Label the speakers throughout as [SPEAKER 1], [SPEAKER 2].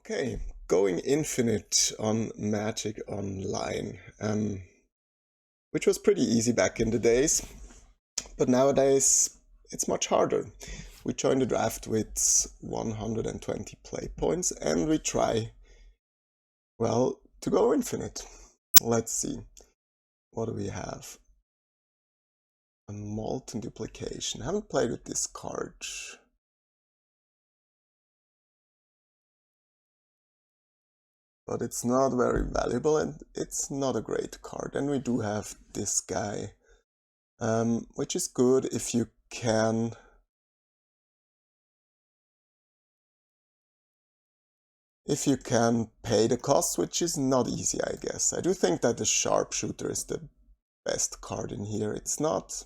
[SPEAKER 1] Okay, going infinite on Magic Online, which was pretty easy back in the days, but nowadays it's much harder. We join the draft with 120 play points and we try, well, to go infinite. Let's see, what do we have? A Molten Duplication. I haven't played with this card. But it's not very valuable and it's not a great card. And we do have this guy, which is good if you can pay the cost, which is not easy, I guess. I do think that the Sharpshooter is the best card in here. It's not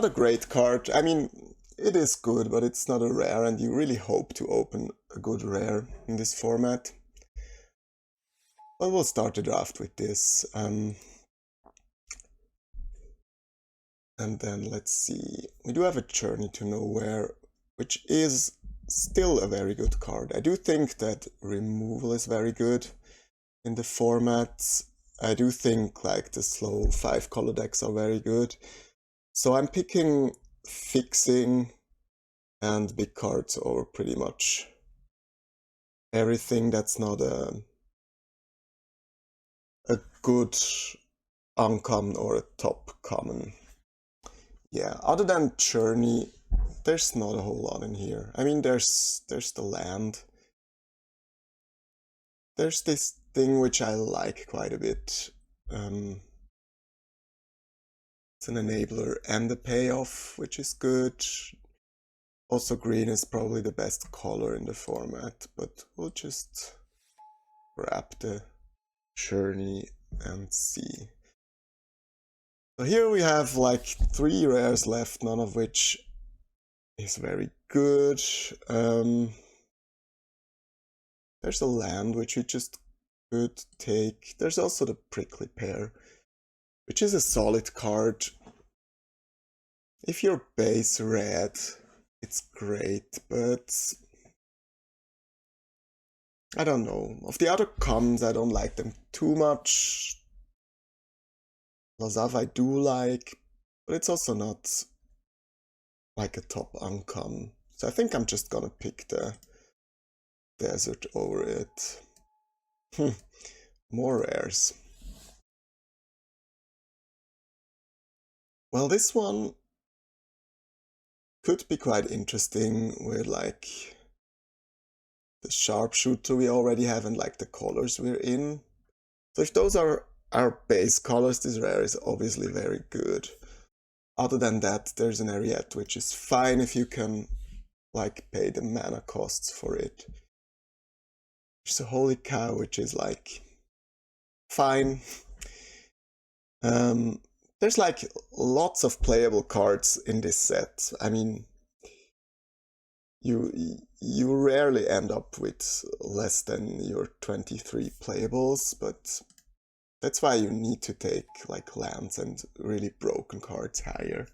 [SPEAKER 1] a great card. I mean, it is good, but it's not a rare, and you really hope to open a good rare in this format. But we'll start the draft with this. And then let's see. We do have a Journey to Nowhere, which is still a very good card. I do think that removal is very good in the format. I do think like the slow 5-color decks are very good. So I'm picking fixing and big cards over pretty much everything that's not a good uncommon or a top common. Yeah, other than Journey, there's not a whole lot in here. I mean, there's the land. There's this thing which I like quite a bit. It's an enabler and a payoff, which is good. Also, green is probably the best color in the format, but we'll just grab the Journey and see. So here we have like 3 rares left, none of which is very good. There's a land which we just could take. There's also the Prickly Pear, which is a solid card. If you're base red, it's great, but I don't know. Of the other commons, I don't like them too much. Lazav I do like, but it's also not like a top uncommon. So I think I'm just gonna pick the desert over it. More rares. Well, this one could be quite interesting with like the Sharpshooter we already have and like the colors we're in. So if those are our base colors, this rare is obviously very good. Other than that, there's an Ariete, which is fine if you can like pay the mana costs for it. There's a Holy Cow, which is like fine. There's like lots of playable cards in this set. I mean, you rarely end up with less than your 23 playables, but that's why you need to take like lands and really broken cards higher.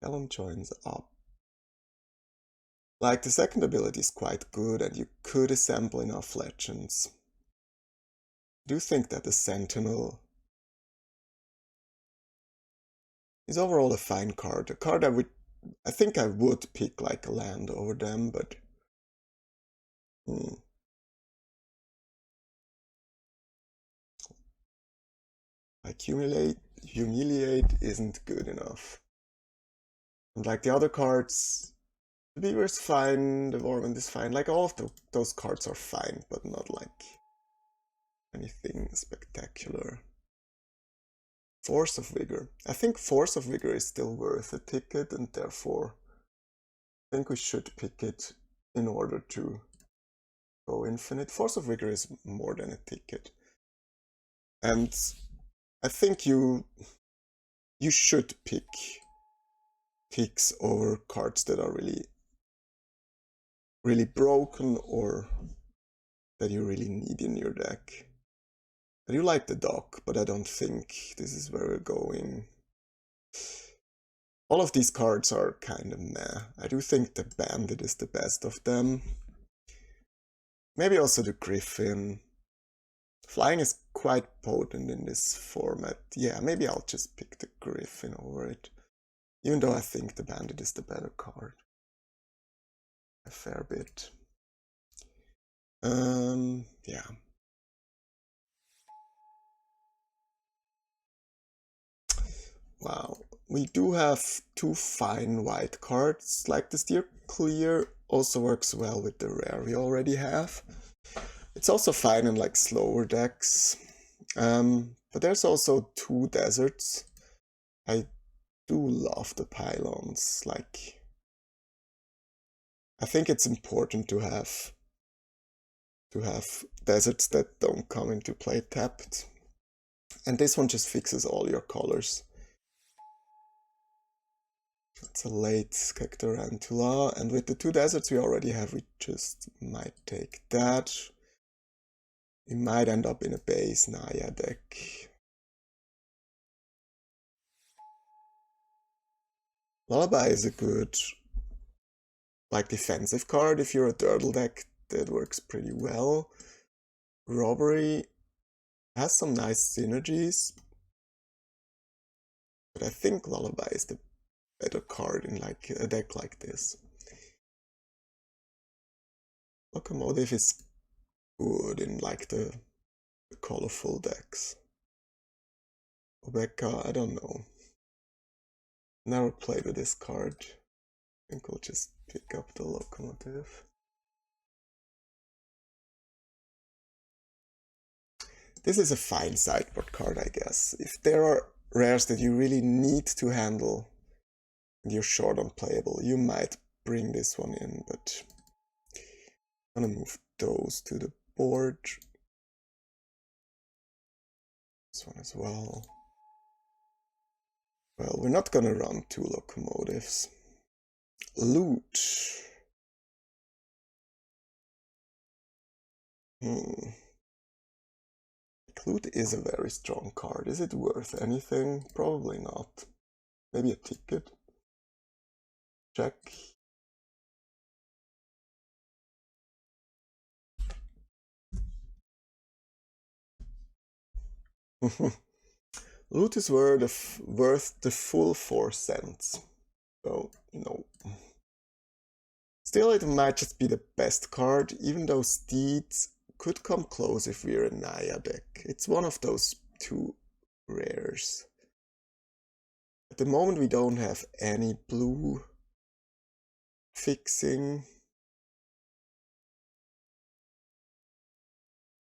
[SPEAKER 1] Helen joins up. Like the second ability is quite good and you could assemble enough legends. I do think that the Sentinel is overall a fine card. A card I think I would pick like a land over them, but like humiliate isn't good enough. And like the other cards, the Beaver is fine, the Warwind is fine. Like all of those cards are fine, but not like anything spectacular. Force of Vigor. I think Force of Vigor is still worth a ticket, and therefore I think we should pick it in order to go infinite. Force of Vigor is more than a ticket. And I think you should pick picks over cards that are really broken or that you really need in your deck. I do like the dock, but I don't think this is where we're going. All of these cards are kind of meh. I do think the Bandit is the best of them. Maybe also the Griffin. Flying is quite potent in this format. Yeah, maybe I'll just pick the Griffin over it. Even though I think the Bandit is the better card. A fair bit. Yeah. Wow. We do have two fine white cards, like the Steer Clear also works well with the rare we already have. It's also fine in like slower decks. But there's also two deserts. I do love the pylons. Like, I think it's important to have deserts that don't come into play tapped. And this one just fixes all your colors. It's a late Cactarantula, and with the two deserts we already have, we just might take that. We might end up in a base Naya deck. Lullaby is a good, like, defensive card. If you're a turtle deck, that works pretty well. Robbery has some nice synergies, but I think Lullaby is the better card in like a deck like this. Locomotive is good in like the colorful decks. Rebecca, I don't know. Never played with this card. I think we'll just pick up the Locomotive. This is a fine sideboard card, I guess. If there are rares that you really need to handle and you're short on playable, you might bring this one in, but I'm gonna move those to the board. This one as well. Well, we're not gonna run two Locomotives. Loot. Loot is a very strong card. Is it worth anything? Probably not. Maybe a ticket. Check. Loot is worth the full 4 cents. So, you know. Still, it might just be the best card, even though Steeds could come close if we're a Naya deck. It's one of those two rares. At the moment, we don't have any blue fixing.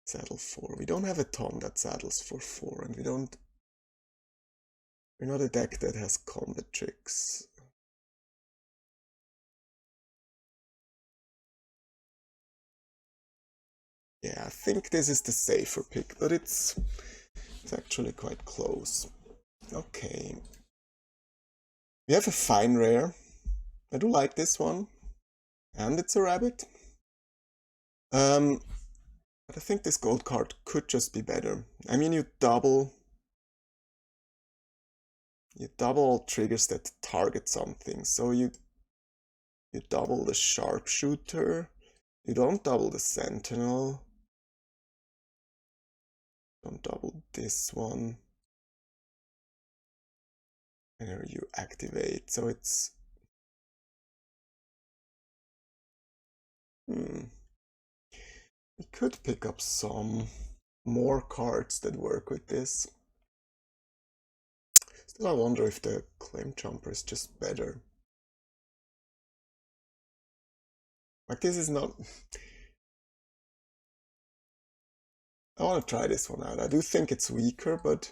[SPEAKER 1] Saddle 4. We don't have a ton that saddles for 4, and we're not a deck that has combat tricks. Yeah, I think this is the safer pick, but it's actually quite close. Okay. We have a fine rare. I do like this one. And it's a rabbit. But I think this gold card could just be better. I mean, you double all triggers that target something. So you double the sharpshooter. You don't double the sentinel. Don't double this one. And here you activate. So it's we could pick up some more cards that work with this. Still, I wonder if the Claim Jumper is just better. Like, this is not... I want to try this one out. I do think it's weaker, but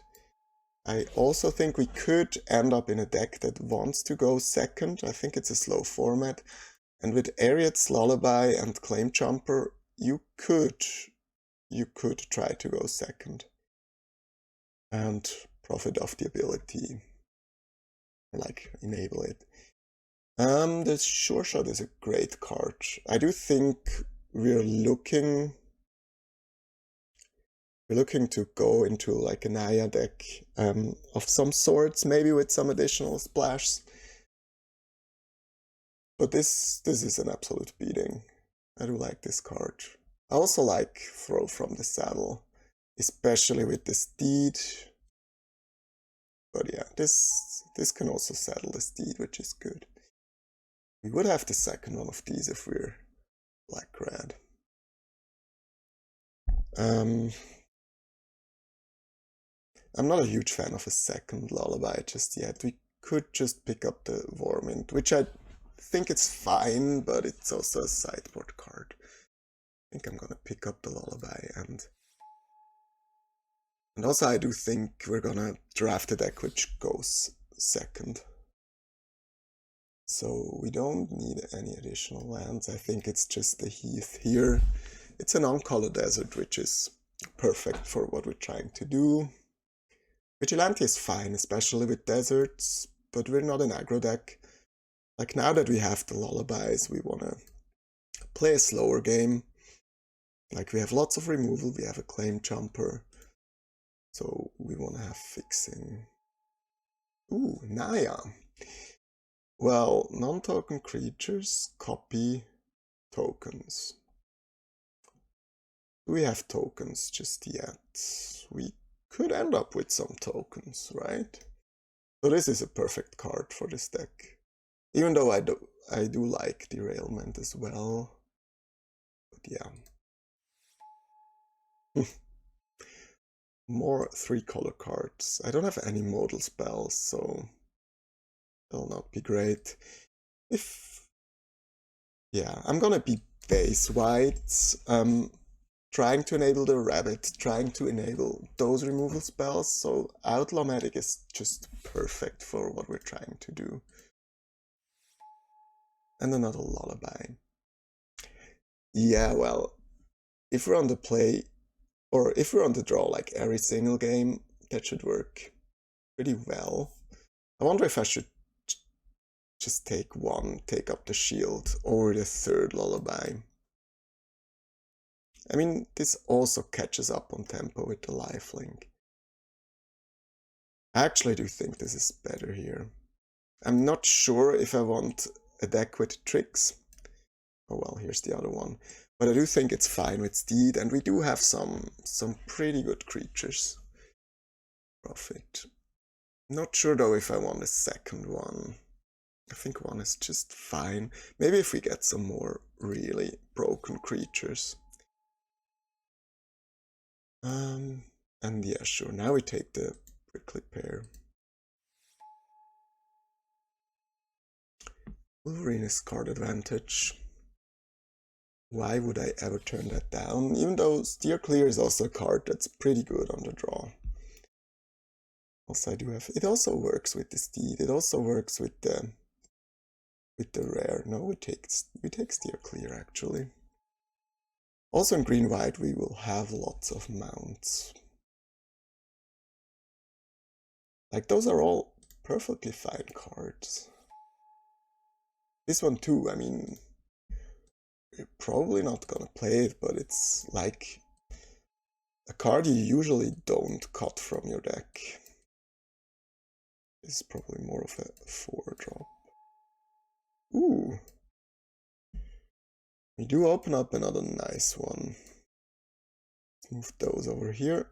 [SPEAKER 1] I also think we could end up in a deck that wants to go second. I think it's a slow format. And with Ariad's Lullaby and Claim Jumper, you could try to go second and profit off the ability, like enable it. The Sure Shot is a great card. I do think we're looking to go into like a Naya deck of some sorts, maybe with some additional splash. But this is an absolute beating. I do like this card. I also like Throw from the Saddle, especially with the steed. But yeah, this can also saddle the steed, which is good. We would have the second one of these if we're black-red. I'm not a huge fan of a second lullaby just yet. We could just pick up the Vormint, which I think it's fine, but it's also a sideboard card. I think I'm gonna pick up the lullaby, and also I do think we're gonna draft a deck which goes second. So we don't need any additional lands. I think it's just the Heath here. It's an on-color desert, which is perfect for what we're trying to do. Vigilante is fine, especially with deserts, but we're not an aggro deck. Like, now that we have the lullabies, we want to play a slower game. Like, we have lots of removal, we have a claim jumper, so we want to have fixing. Ooh, Naya. Well, non-token creatures copy tokens. Do we have tokens just yet? We could end up with some tokens, right? So this is a perfect card for this deck. Even though I do like Derailment as well. But yeah. More 3-color cards. I don't have any modal spells, so that'll not be great. Yeah, I'm gonna be base white. Trying to enable the rabbit, trying to enable those removal spells, so Outlaw Medic is just perfect for what we're trying to do. And another lullaby. Yeah, well, if we're on the play, or if we're on the draw like every single game, that should work pretty well. I wonder if I should just take up the shield, or the third lullaby. I mean, this also catches up on tempo with the lifelink. I actually do think this is better here. I'm not sure if I want a deck with tricks. Oh well, here's the other one. But I do think it's fine with Steed, and we do have some pretty good creatures. Profit. Not sure though if I want a second one. I think one is just fine. Maybe if we get some more really broken creatures. And yeah, sure, now we take the Prickly Pear. Wolverine is card advantage. Why would I ever turn that down? Even though Steer Clear is also a card that's pretty good on the draw. Also, I do have. It also works with the Steed. It also works with the rare. No, we take Steer Clear actually. Also in green-white we will have lots of mounts. Like, those are all perfectly fine cards. This one too, I mean, we're probably not gonna play it, but it's like a card you usually don't cut from your deck. This is probably more of a 4-drop. Ooh. We do open up another nice one. Let's move those over here.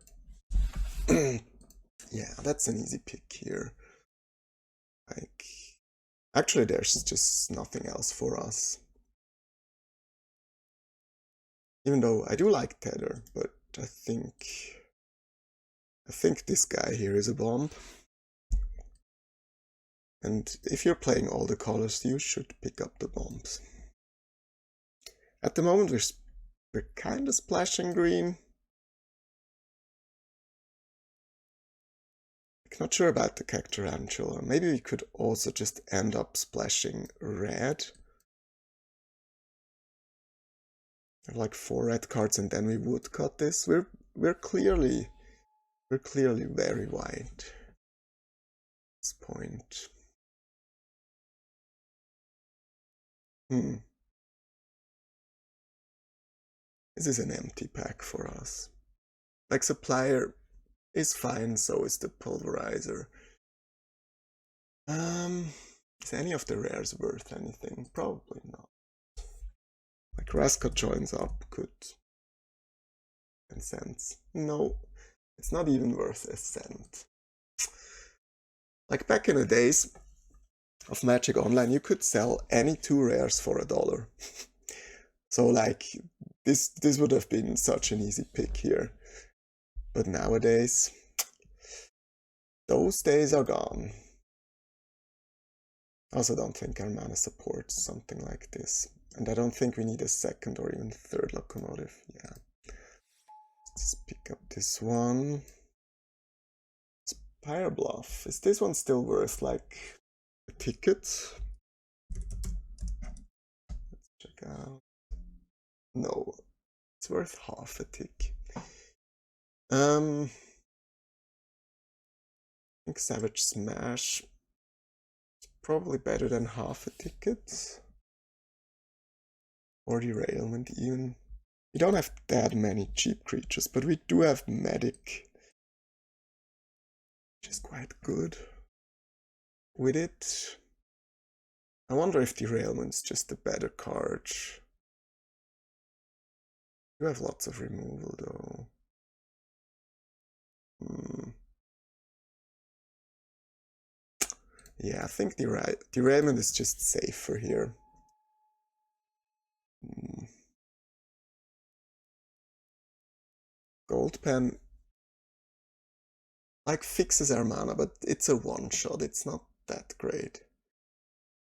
[SPEAKER 1] Yeah, that's an easy pick here. Like, actually there's just nothing else for us. Even though I do like Tether, but I think this guy here is a bomb. And if you're playing all the colors, you should pick up the bombs. At the moment we're kinda splashing green. Not sure about the Cacturantula. Maybe we could also just end up splashing red. Have like 4 red cards, and then we would cut this. We're clearly very wide at this point. This is an empty pack for us. Like, Supplier is fine, so is the Pulverizer. Is any of the rares worth anything? Probably not. Like Rascal joins up, could 10 cents. No, it's not even worth a cent. Like back in the days of Magic Online, you could sell any 2 rares for $1. So like this would have been such an easy pick here. But nowadays, those days are gone. I also don't think our mana supports something like this. And I don't think we need a second or even third locomotive. Yeah. Let's pick up this one. Spire Bluff. Is this one still worth like a ticket? Let's check out. No, it's worth half a tick. I think Savage Smash is probably better than half a ticket. Or Derailment even. We don't have that many cheap creatures, but we do have Medic, which is quite good. With it, I wonder if Derailment's just a better card. You have lots of removal though. Yeah, I think Derailment is just safer here. Gold Pen like fixes our mana, but it's a one-shot, it's not that great.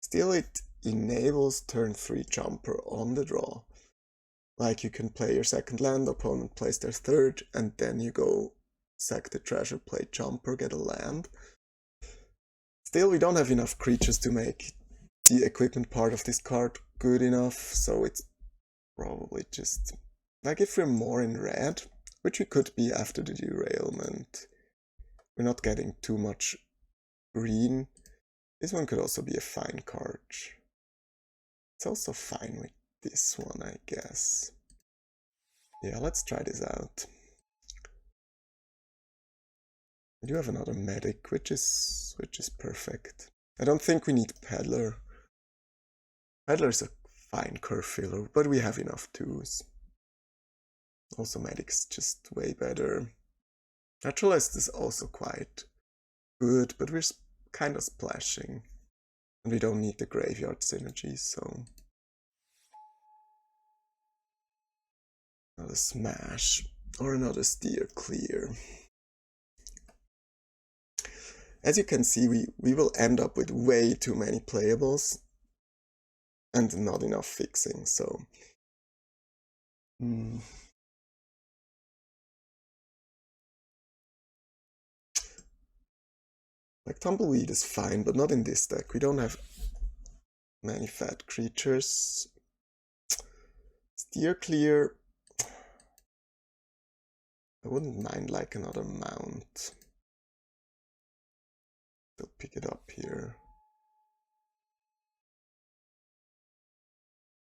[SPEAKER 1] Still, it enables turn 3 jumper on the draw. Like you can play your second land, opponent plays their third, and then you go sack the treasure, play jumper, get a land. Still, we don't have enough creatures to make the equipment part of this card good enough, so it's probably just like if we're more in red, which we could be after the derailment. We're not getting too much green. This one could also be a fine card. It's also fine with this one, I guess. Yeah, let's try this out. I do have another medic, which is perfect. I don't think we need Peddler. Peddler's a fine curve filler, but we have enough twos. Also, medic's just way better. Naturalist is also quite good, but we're kind of splashing. And we don't need the graveyard synergy, so... Another smash, or another steer clear. As you can see, we will end up with way too many playables and not enough fixing, so... Like Tumbleweed is fine, but not in this deck. We don't have many fat creatures. Steer clear. I wouldn't mind like another mount. Still pick it up here.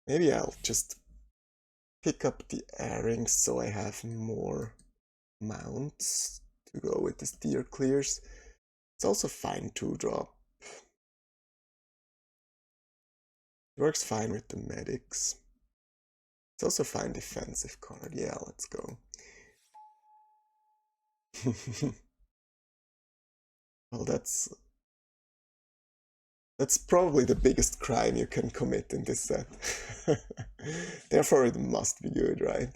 [SPEAKER 1] Maybe I'll just pick up the airings so I have more mounts to go with the steer clears. It's also fine to drop. It works fine with the medics. It's also fine defensive card. Yeah, let's go. Well, that's probably the biggest crime you can commit in this set. Therefore, it must be good, right?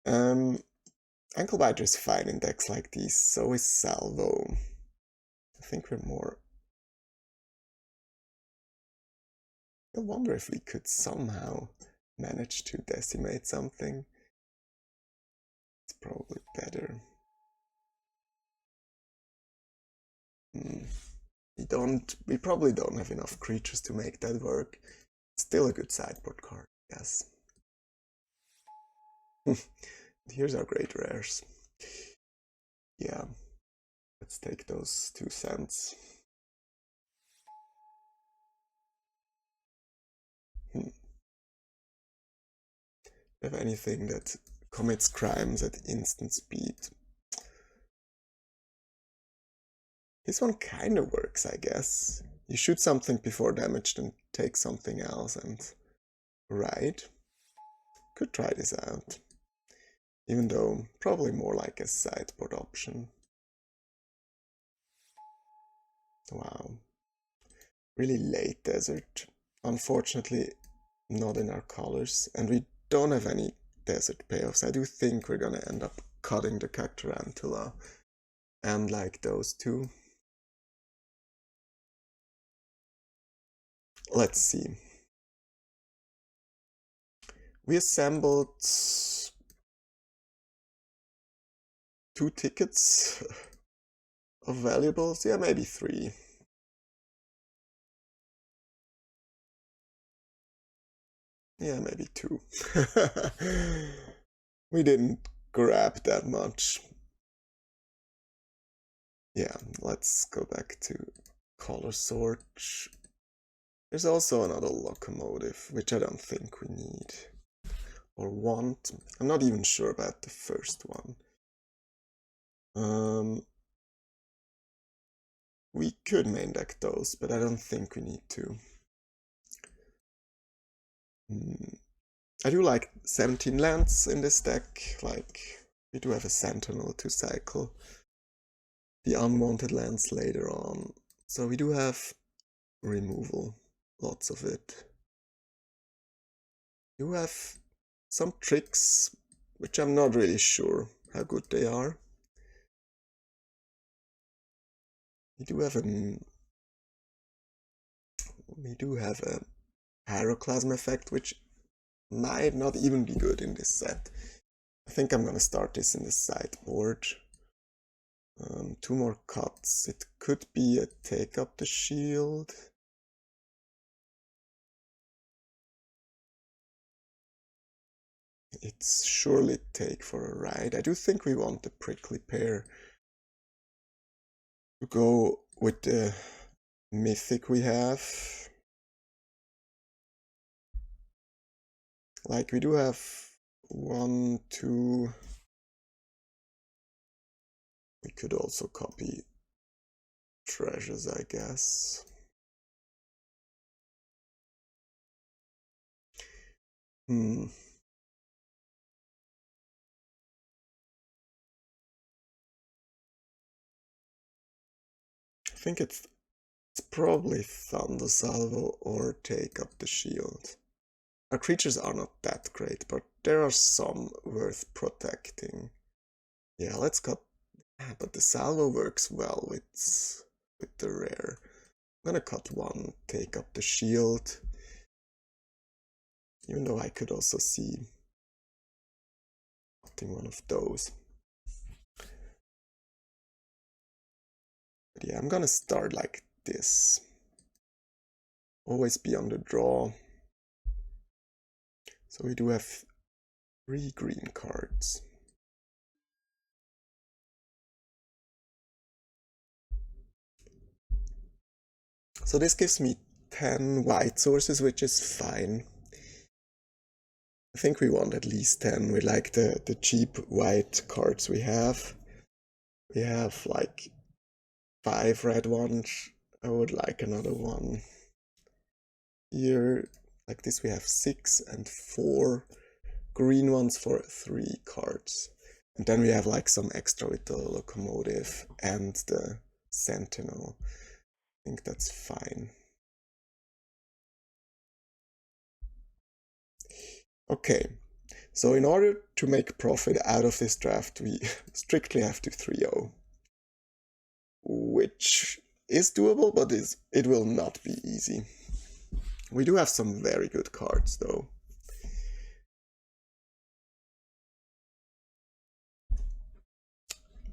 [SPEAKER 1] Anklebiter is fine in decks like these, so is Salvo. I think we're more... I wonder if we could somehow manage to decimate something. It's probably better. We probably don't have enough creatures to make that work. Still a good sideboard card, yes. Here's our great rares. Yeah, let's take those 2 cents. Have anything that commits crimes at instant speed? This one kind of works, I guess. You shoot something before damage, then take something else and ride. Could try this out. Even though probably more like a sideboard option. Wow. Really late desert. Unfortunately, not in our colors. And we don't have any desert payoffs. I do think we're gonna end up cutting the Cacturantula and like those two. Let's see. We assembled 2 tickets of valuables. Yeah, maybe 3. Yeah, maybe 2. We didn't grab that much. Yeah, let's go back to color sort. There's also another locomotive, which I don't think we need or want. I'm not even sure about the first one. We could main deck those, but I don't think we need to. I do like 17 lands in this deck. Like, we do have a Sentinel to cycle the unwanted lands later on. So we do have removal, lots of it. We do have some tricks, which I'm not really sure how good they are. We do have a Pyroclasm effect, which might not even be good in this set. I think I'm gonna start this in the sideboard. 2 more cuts. It could be a take up the shield. It's surely take for a ride. I do think we want the prickly pear to go with the mythic we have. Like, we do have 1, 2. We could also copy treasures, I guess. I think it's probably Thunder Salvo or take up the shield. Our creatures are not that great, but there are some worth protecting. Yeah, let's cut. But the Salvo works well with the rare. I'm gonna cut 1, take up the shield. Even though I could also see cutting one of those. But yeah, I'm gonna start like this. Always be on the draw. So we do have 3 green cards. So this gives me 10 white sources, which is fine. I think we want at least 10. We like the cheap white cards we have. We have like 5 red ones. I would like another one. Here, like this, we have 6 and 4 green ones for 3 cards. And then we have like some extra with the locomotive and the sentinel. I think that's fine. Okay, so in order to make profit out of this draft, we strictly have to 3-0. Which is doable, but it will not be easy. We do have some very good cards, though.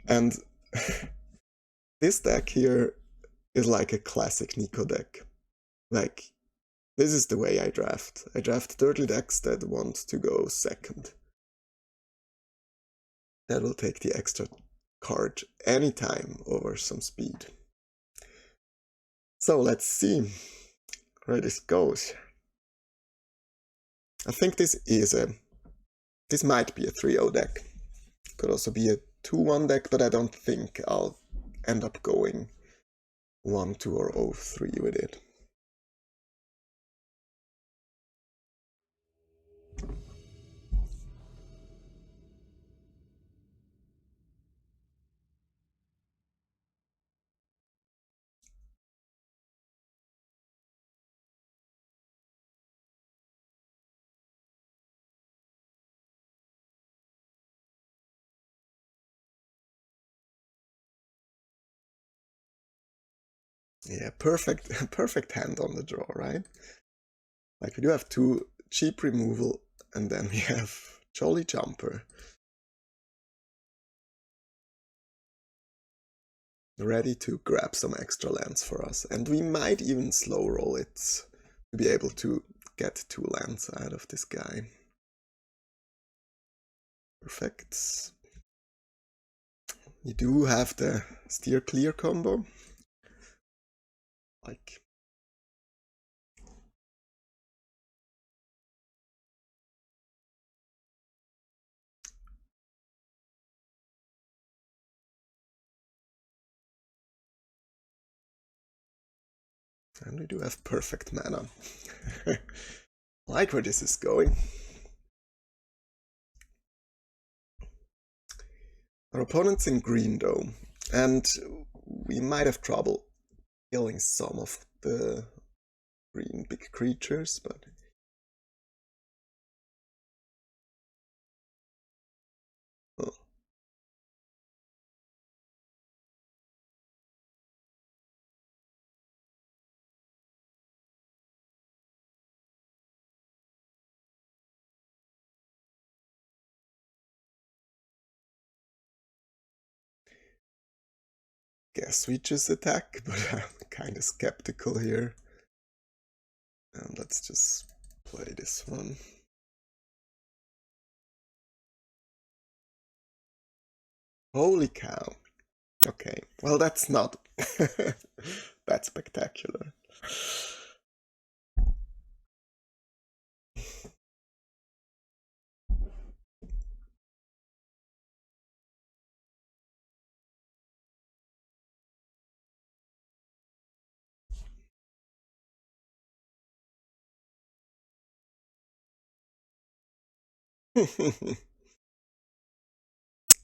[SPEAKER 1] And this deck here is like a classic Nico deck. Like, this is the way I draft. I draft turtle decks that want to go second. That will take the extra card anytime over some speed. So let's see where this goes. I think this might be a 3-0 deck. Could also be a 2-1 deck, but I don't think I'll end up going 1-2 or 0-3 with it. Yeah, perfect hand on the draw, right? Like we do have 2 cheap removal, and then we have Jolly Jumper. Ready to grab some extra lands for us. And we might even slow roll it to be able to get 2 lands out of this guy. Perfect. You do have the steer clear combo. Like, and we do have perfect mana. Like where this is going. Our opponent's in green though, and we might have trouble killing some of the green big creatures, but oh. Guess we just attack, but I'm kind of skeptical here. And let's just play this one. Holy cow. Okay, well that's not that spectacular.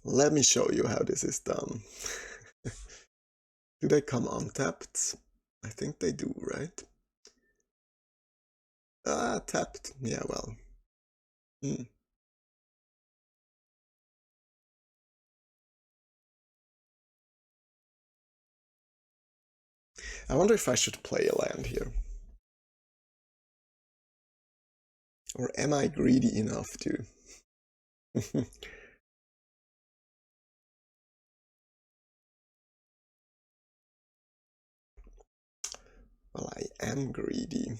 [SPEAKER 1] Let me show you how this is done. Do they come untapped? I think they do, right? Ah, tapped. Yeah, well. I wonder if I should play a land here. Or am I greedy enough to? Well, I am greedy.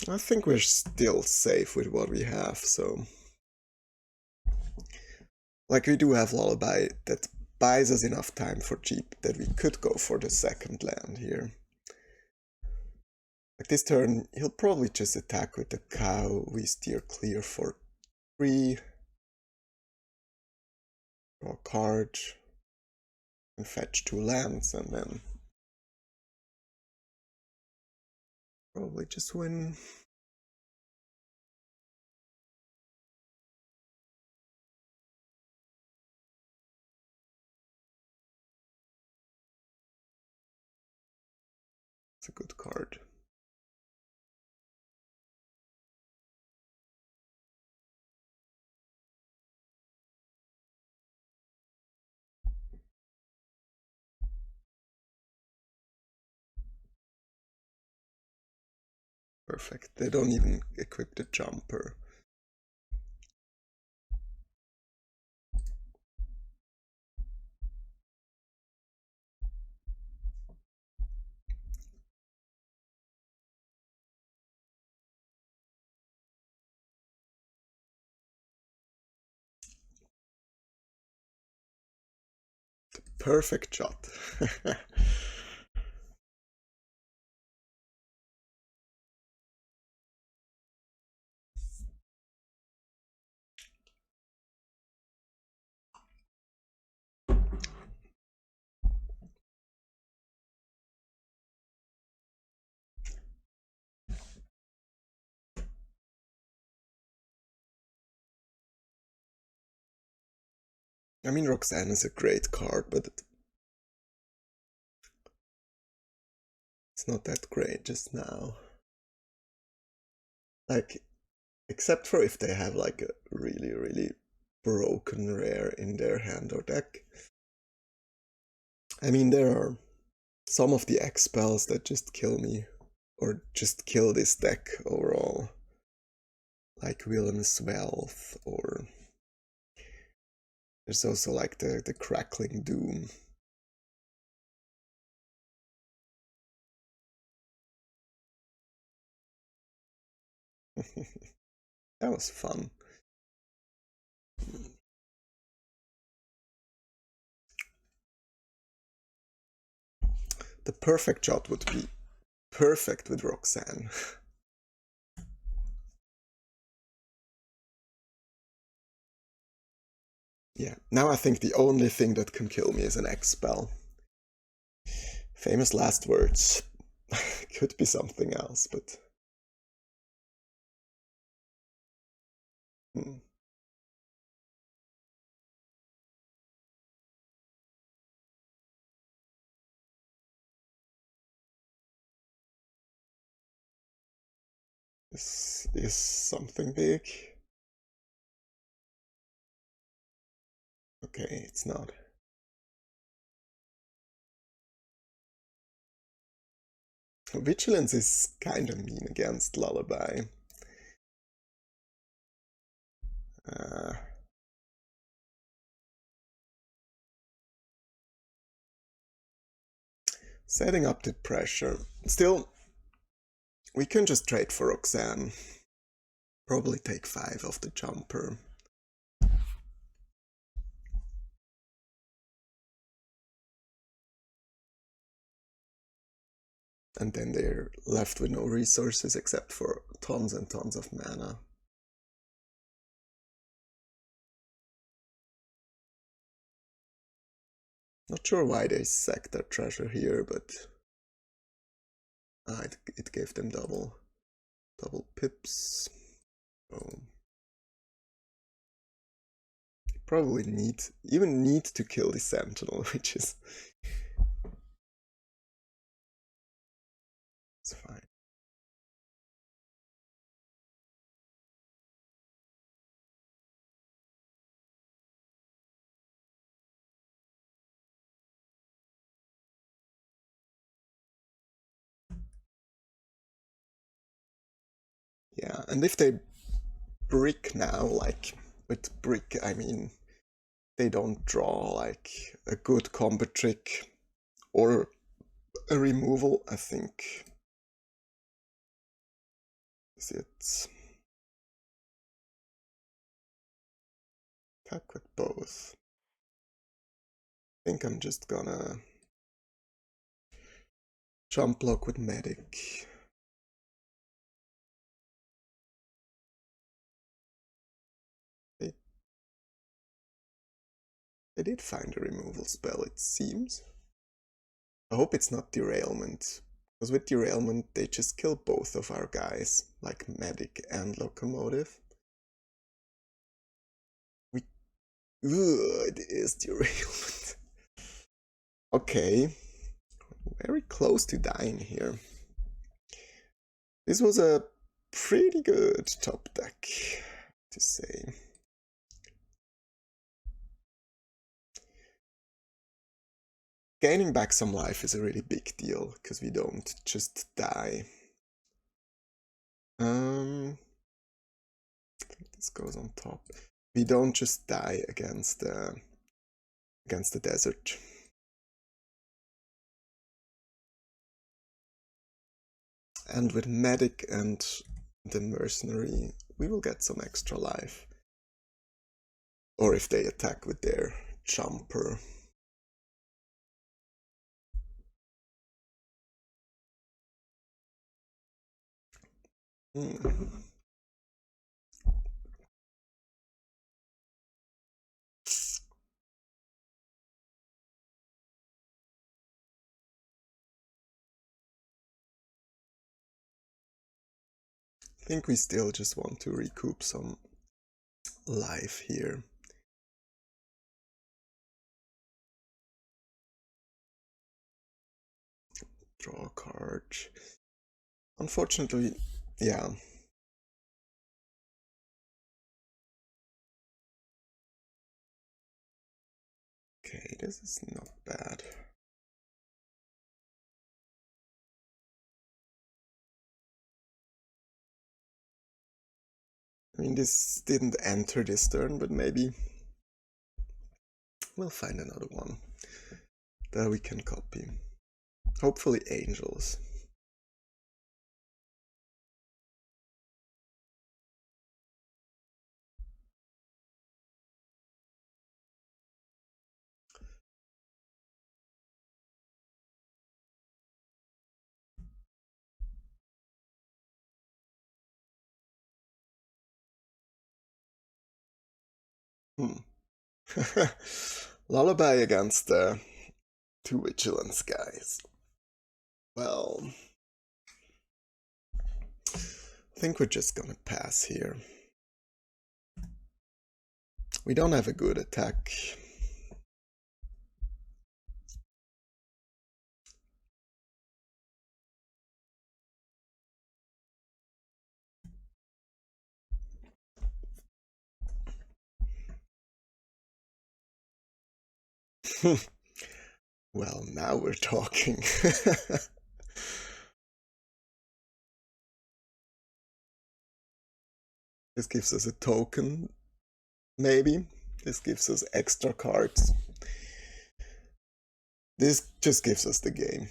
[SPEAKER 1] I think we're still safe with what we have, so... Like, we do have Lullaby that buys us enough time for cheap that we could go for the second land here. Like this turn, he'll probably just attack with the cow. We steer clear for 3. Draw a card. And fetch 2 lands, and then... probably just win. It's a good card. Perfect. They don't even equip the jumper. The perfect shot. I mean, Roxanne is a great card, but it's not that great just now. Like, except for if they have like a really, really broken rare in their hand or deck. I mean, there are some of the X spells that just kill me, or just kill this deck overall. Like Willem's Wealth, or there's also like the Crackling Doom. That was fun. The perfect shot would be perfect with Roxanne. Yeah, now I think the only thing that can kill me is an X spell. Famous last words. Could be something else, but... This is something big. Okay, it's not. Vigilance is kinda mean against Lullaby. Uh, Setting up the pressure. Still, we can just trade for Roxanne. Probably take 5 off the jumper. And then they're left with no resources except for tons and tons of mana. Not sure why they sacked their treasure here, but it gave them double pips. Oh. Probably even need to kill the Sentinel, which is... It's fine. Yeah, and if they brick now, like, with brick I mean they don't draw like a good combo trick or a removal, I think is it. Attack with both. I think I'm just gonna jump block with Medic. They did find a removal spell, it seems. I hope it's not Derailment, because with Derailment they just kill both of our guys, like Medic and Locomotive. It is Derailment. Okay, very close to dying here. This was a pretty good top deck, to say. Gaining back some life is a really big deal, because we don't just die. I think this goes on top. We don't just die against the desert. And with Medic and the Mercenary, we will get some extra life. Or if they attack with their jumper. I think we still just want to recoup some life here. draw a card. Unfortunately, yeah. Okay, this is not bad. I mean, this didn't enter this turn, but maybe we'll find another one that we can copy. Hopefully angels. Lullaby against the two vigilance guys. Well, I think we're just gonna pass here. We don't have a good attack. Well, now we're talking. This gives us a token, maybe. This gives us extra cards. This just gives us the game.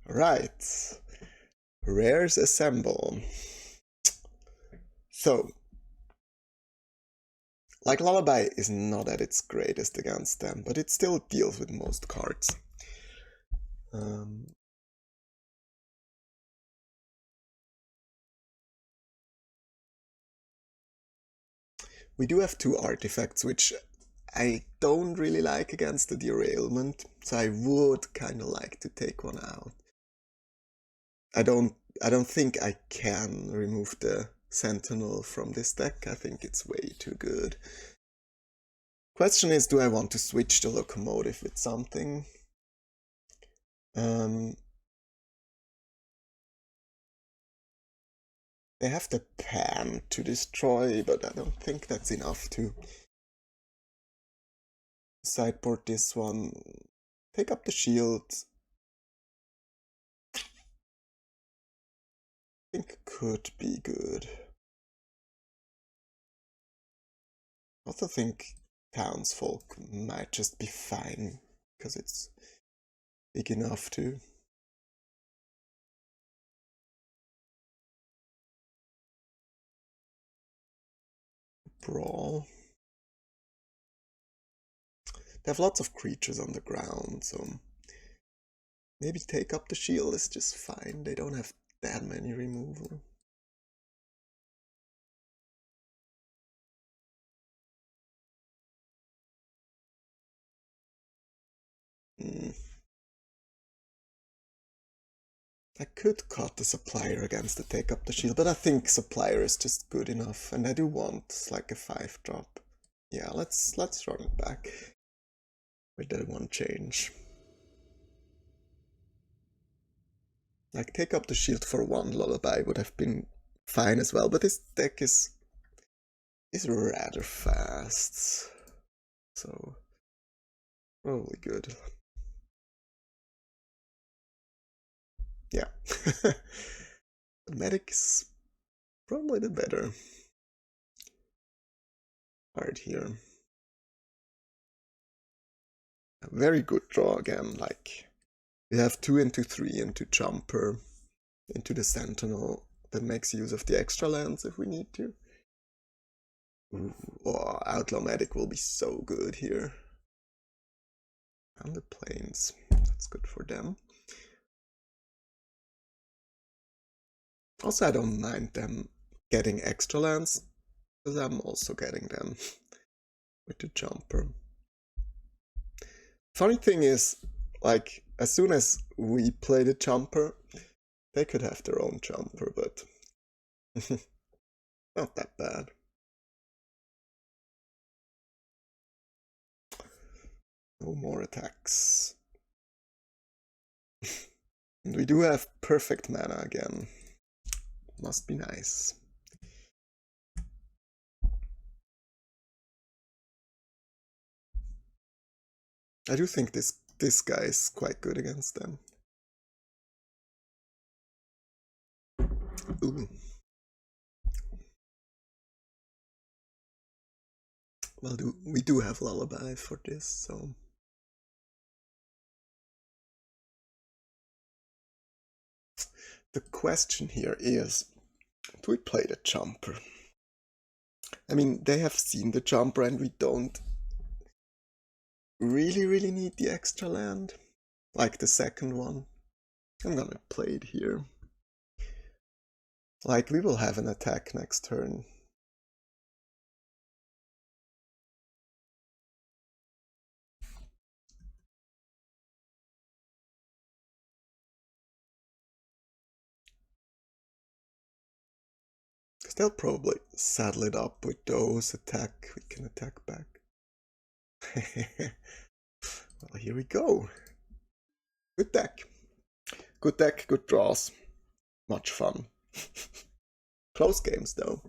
[SPEAKER 1] Right. Rares assemble. So, like Lullaby is not at its greatest against them, but it still deals with most cards. We do have two artifacts, which I don't really like against the derailment, so I would kind of like to take one out. I don't think I can remove the Sentinel from this deck. I think it's way too good. Question is, do I want to switch the locomotive with something? They have the pan to destroy, but I don't think that's enough to sideboard this one. Take up the shield. I think could be good. I also think townsfolk might just be fine, because it's big enough to... brawl. They have lots of creatures on the ground, so maybe take up the shield is just fine. They don't have that many removal. I could cut the supplier against the take up the shield, but I think supplier is just good enough, and I do want like a 5-drop. Yeah, let's run it back with that one change. Like take up the shield for one Lullaby would have been fine as well, but this deck is rather fast, so probably good. Yeah. The medic is probably the better card here. A very good draw again, like we have 2 into 3 into Jumper, into the Sentinel that makes use of the extra lands if we need to. Ooh, oh, Outlaw Medic will be so good here. And the Plains, that's good for them. Also, I don't mind them getting extra lands, because I'm also getting them with the Jumper. Funny thing is, like, as soon as we play the Jumper, they could have their own Jumper, but not that bad. No more attacks. And we do have perfect mana again. Must be nice. I do think this guy is quite good against them. Ooh. Well, we do have Lullaby for this, so... The question here is, do we play the jumper? I mean, they have seen the jumper and we don't really need the extra land. Like the second one. I'm gonna play it here. Like, we will have an attack next turn. Because they'll probably saddle it up with those attack. We can attack back. Well, here we go. Good deck. Good deck, good draws. Much fun. Close games, though.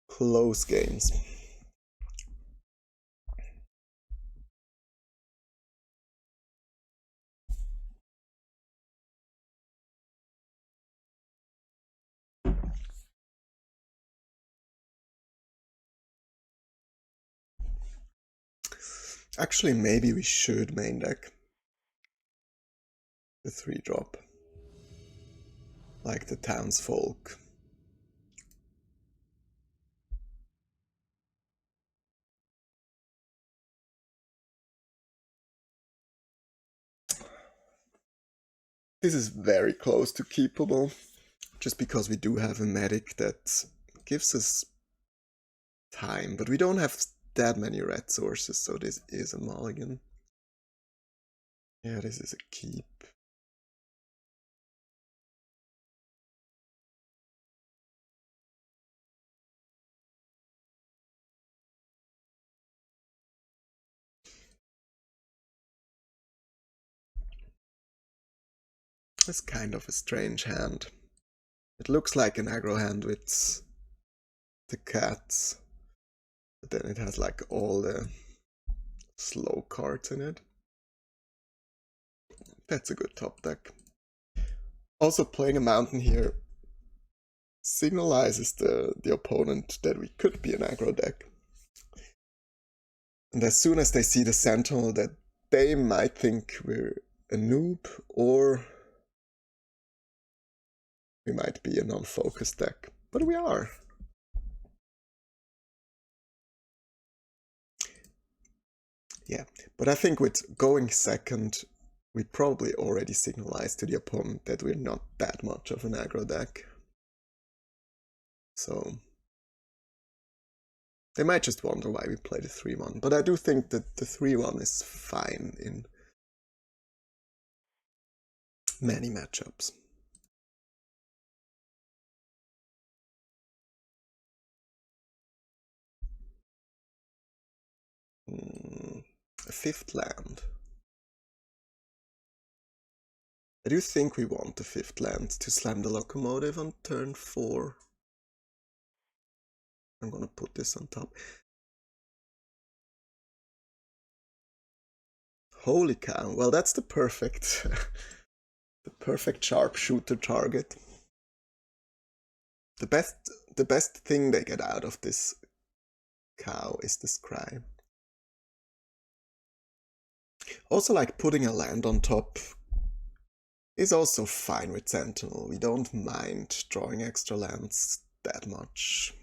[SPEAKER 1] Close games. Actually, maybe we should main deck the 3-drop. Like the townsfolk. This is very close to keepable, just because we do have a medic that gives us time, but we don't have that many red sources, so this is a mulligan. Yeah, this is a keep. It's kind of a strange hand. It looks like an aggro hand with the cats, but then it has like all the slow cards in it. That's a good top deck. Also, playing a mountain here signalizes the opponent that we could be an aggro deck. And as soon as they see the Sentinel, that they might think we're a noob, or we might be a non-focused deck. But we are. Yeah, but I think with going second, we probably already signalized to the opponent that we're not that much of an aggro deck. So they might just wonder why we play the 3-1. But I do think that the 3-1 is fine in many matchups. A 5th land. I do think we want the 5th land to slam the locomotive on turn 4. I'm gonna put this on top. Holy cow, well that's the perfect the perfect sharpshooter target. The best thing they get out of this cow is the scry. Also, like, putting a land on top is also fine with Sentinel. We don't mind drawing extra lands that much.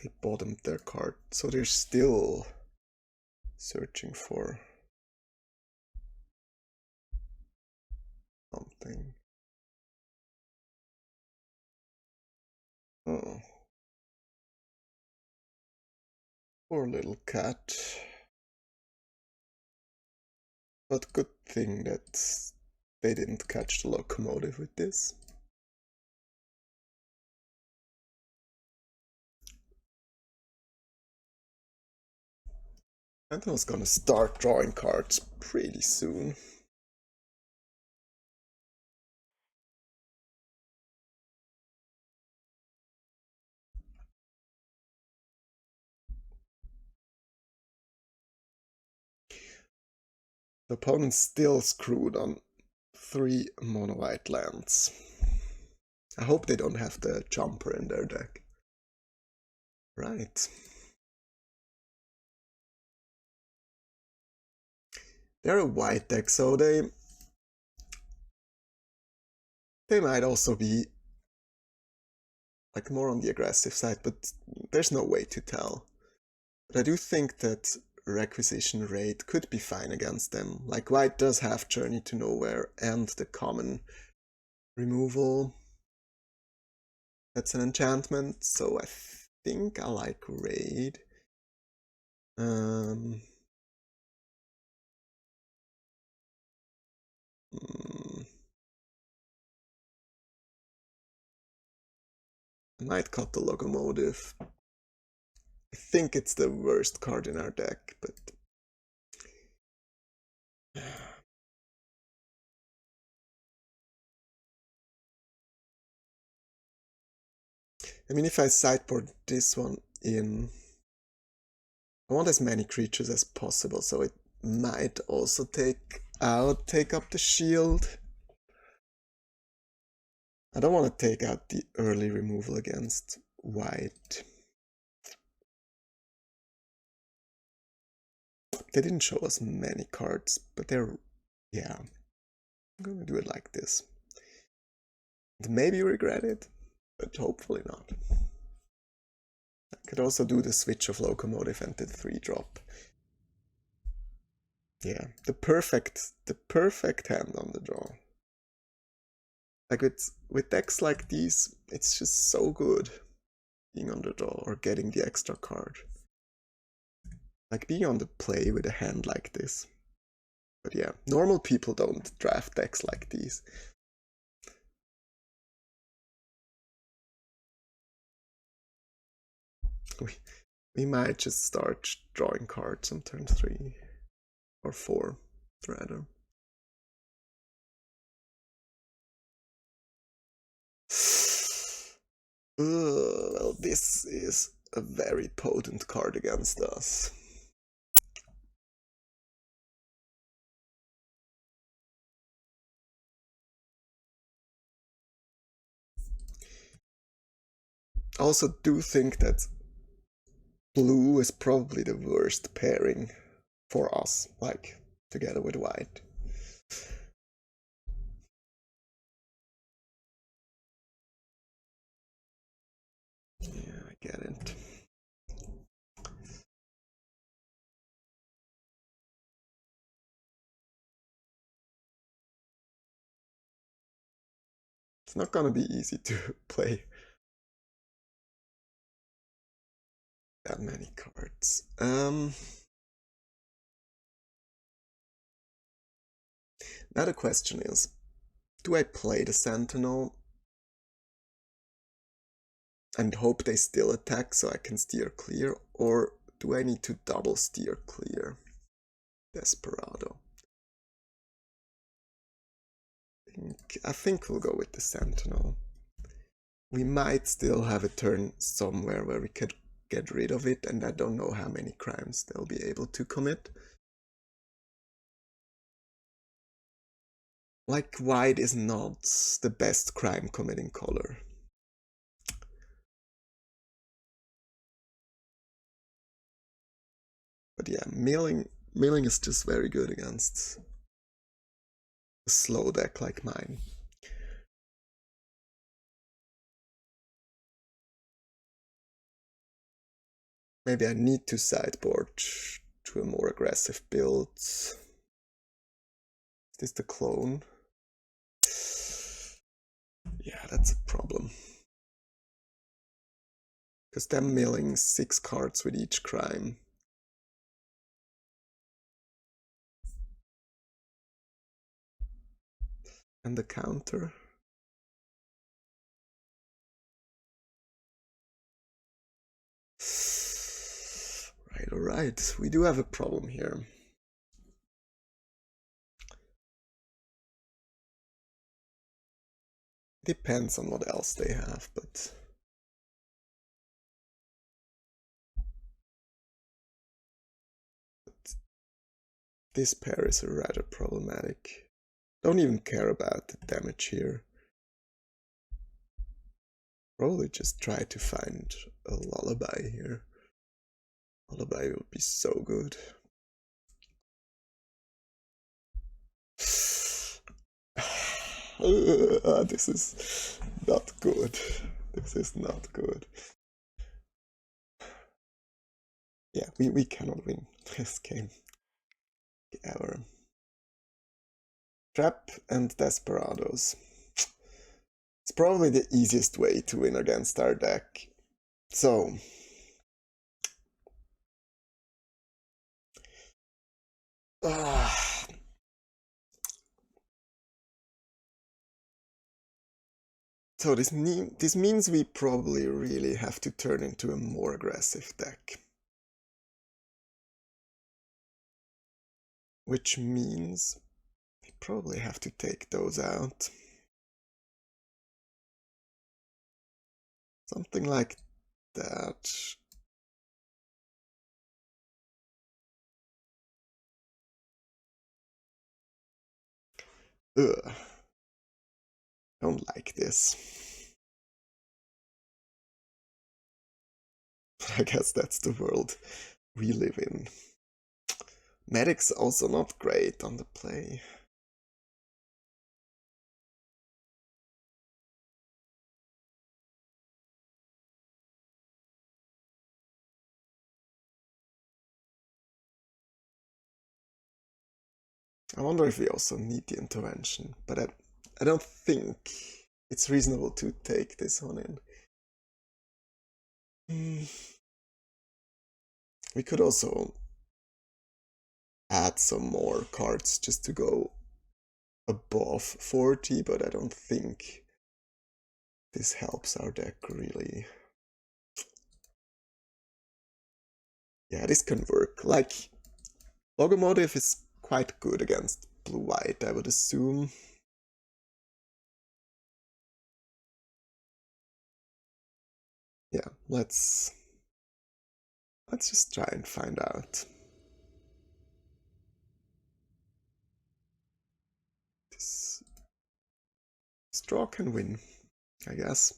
[SPEAKER 1] They bottomed their card, so they're still searching for something. Oh. Poor little cat. But good thing that they didn't catch the locomotive with this. And I was gonna start drawing cards pretty soon. The opponent's still screwed on 3 mono-white lands. I hope they don't have the jumper in their deck. Right. They're a white deck, so they might also be like more on the aggressive side, but there's no way to tell. But I do think that Requisition Raid could be fine against them. Like, white does have Journey to Nowhere and the common removal. That's an enchantment, so I think I like Raid. I might cut the Locomotive. I think it's the worst card in our deck, but I mean, if I sideboard this one in, I want as many creatures as possible, so it might also take up the shield. I don't want to take out the early removal against white. They didn't show us many cards, but they're, yeah, I'm gonna do it like this. Maybe regret it, but hopefully not. I could also do the switch of Locomotive and the 3-drop. Yeah, the perfect hand on the draw. Like with decks like these, it's just so good being on the draw or getting the extra card. Like being on the play with a hand like this. But yeah, normal people don't draft decks like these. We might just start drawing cards on turn 3 or 4 rather. Well, this is a very potent card against us. I also do think that blue is probably the worst pairing for us, like together with white. Yeah, I get it. It's not gonna be easy to play that many cards. Now the question is, do I play the Sentinel and hope they still attack so I can steer clear, or do I need to double steer clear? Desperado. I think we'll go with the Sentinel. We might still have a turn somewhere where we could get rid of it, and I don't know how many crimes they'll be able to commit. Like, white is not the best crime committing color. But yeah, milling is just very good against a slow deck like mine. Maybe I need to sideboard to a more aggressive build. Is this the clone? Yeah, that's a problem. Because they're milling 6 cards with each crime. And the counter. Right, alright. We do have a problem here. Depends on what else they have, but this pair is rather problematic. Don't even care about the damage here. Probably just try to find a lullaby here. Lullaby would be so good. This is not good. This is not good. Yeah, we cannot win this game ever. Trap and Desperados. It's probably the easiest way to win against our deck. So so this means we probably really have to turn into a more aggressive deck. Which means we probably have to take those out. Something like that. Ugh. Don't like this. I guess that's the world we live in. Medic's also not great on the play. I wonder if we also need the intervention, but I don't think it's reasonable to take this one in. We could also add some more cards just to go above 40, but I don't think this helps our deck really. Yeah, this can work. Like, Locomotive is quite good against blue-white, I would assume. Yeah, let's just try and find out. This draw can win, I guess.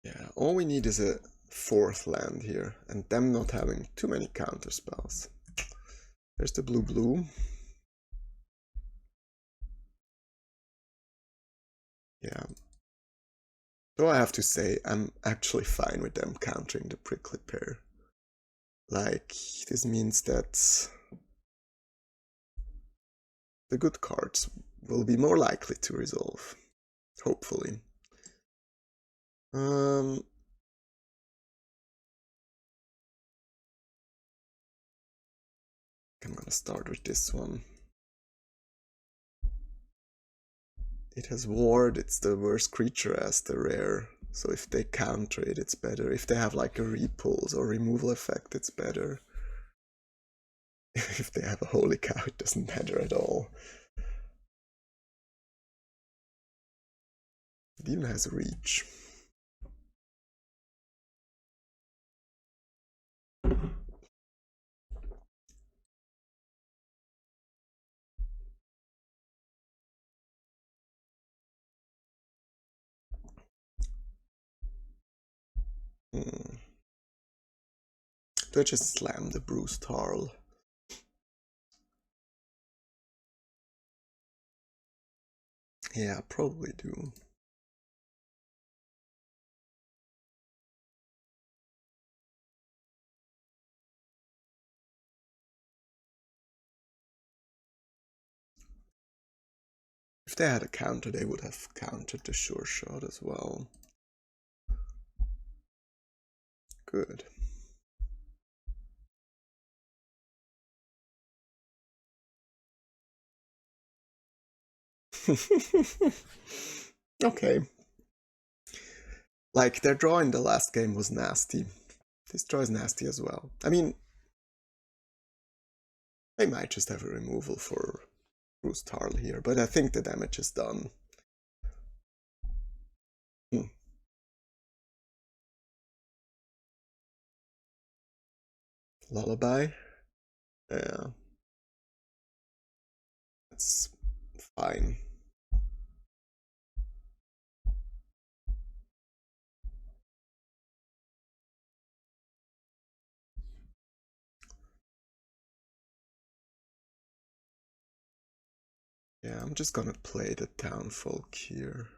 [SPEAKER 1] Yeah, all we need is a 4th land here, and them not having too many counter spells. There's the blue-blue. Yeah. Though I have to say, I'm actually fine with them countering the prickly pear. Like, this means that the good cards will be more likely to resolve. Hopefully. I'm gonna start with this one. It has ward, it's the worst creature as the rare. So if they counter it, it's better. If they have like a repulse or removal effect, it's better. If they have a holy cow, it doesn't matter at all. It even has a reach. Do I just slam the bruised Tarl? Yeah, I probably do. If they had a counter, they would have countered the sure shot as well. Good. Okay. Like, their draw in the last game was nasty. This draw is nasty as well. I mean, they might just have a removal for Bruce Tarl here, but I think the damage is done. Lullaby? Yeah. That's fine. Yeah, I'm just gonna play the Townfolk here.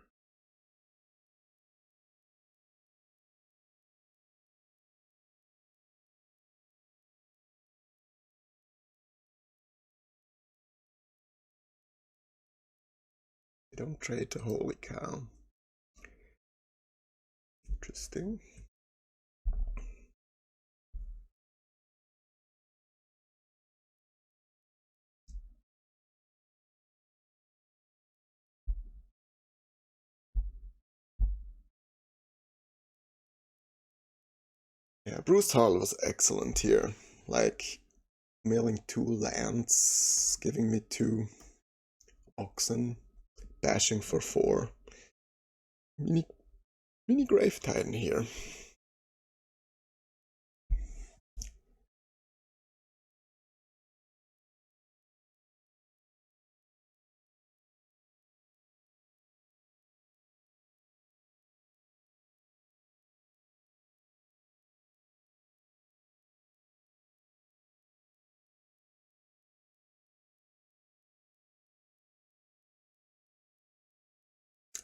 [SPEAKER 1] They don't trade the Holy Cow. Interesting. Yeah, Bruce Hall was excellent here. Like, milling 2 lands, giving me 2 oxen, bashing for 4. Mini Grave Titan here.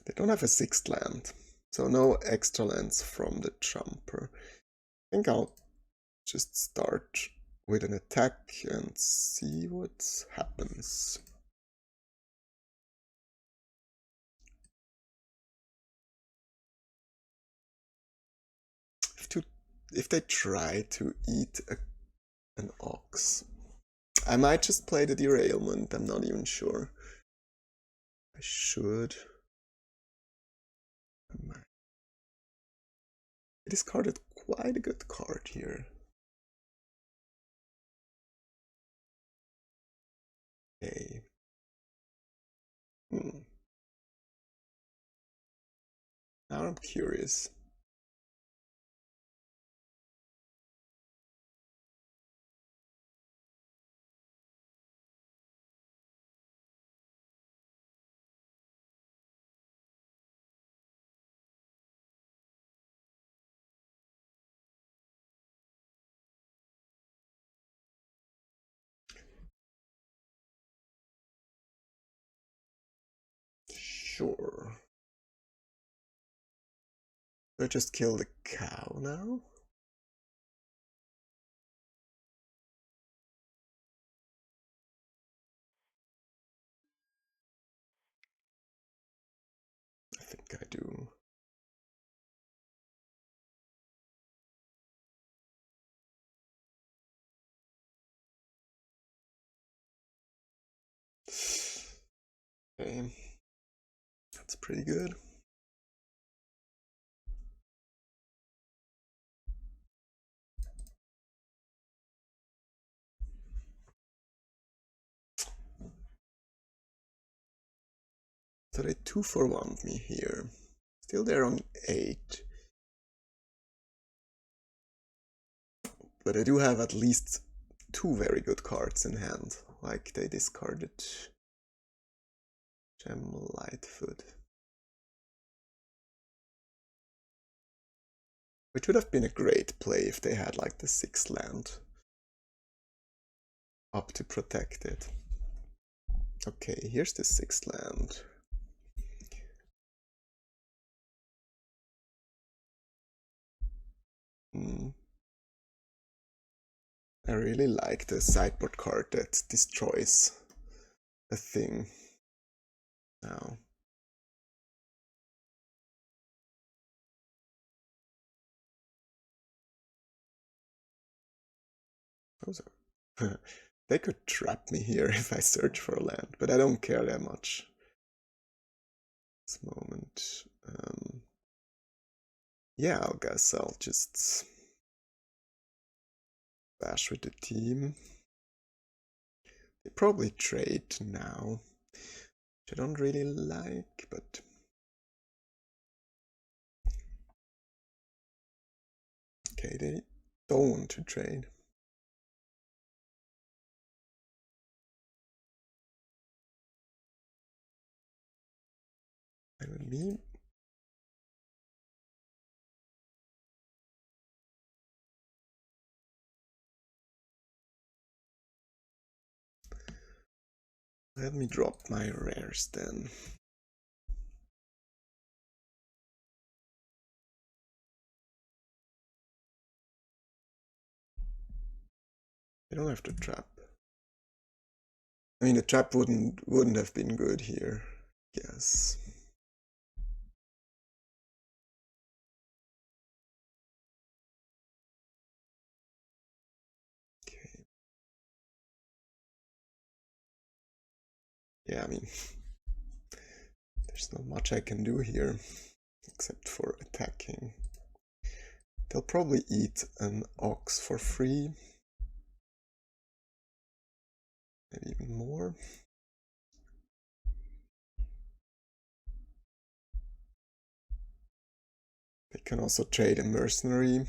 [SPEAKER 1] They don't have a 6th land, so no extra lands from the jumper. I think I'll just start with an attack and see what happens. If they try to eat an ox, I might just play the derailment. I'm not even sure. I should. I discarded quite a good card here. Okay. Now I'm curious. Sure. Do I just kill the cow now? I think I do. Okay. That's pretty good. So they 2-for-1 me here. Still there on 8. But I do have at least 2 very good cards in hand. Like they discarded Gem Lightfoot. Which would have been a great play if they had like the 6th land up to protect it. Okay, here's the 6th land. I really like the sideboard card that destroys a thing now. Those are they could trap me here if I search for a land, but I don't care that much this moment. Yeah, I guess I'll just bash with the team. They probably trade now, which I don't really like, but okay, they don't want to trade. And with me, let me drop my rares then. I don't have to trap. I mean, the trap wouldn't have been good here, yes. Okay. Yeah, I mean, there's not much I can do here except for attacking. They'll probably eat an ox for free. Maybe even more. They can also trade a mercenary.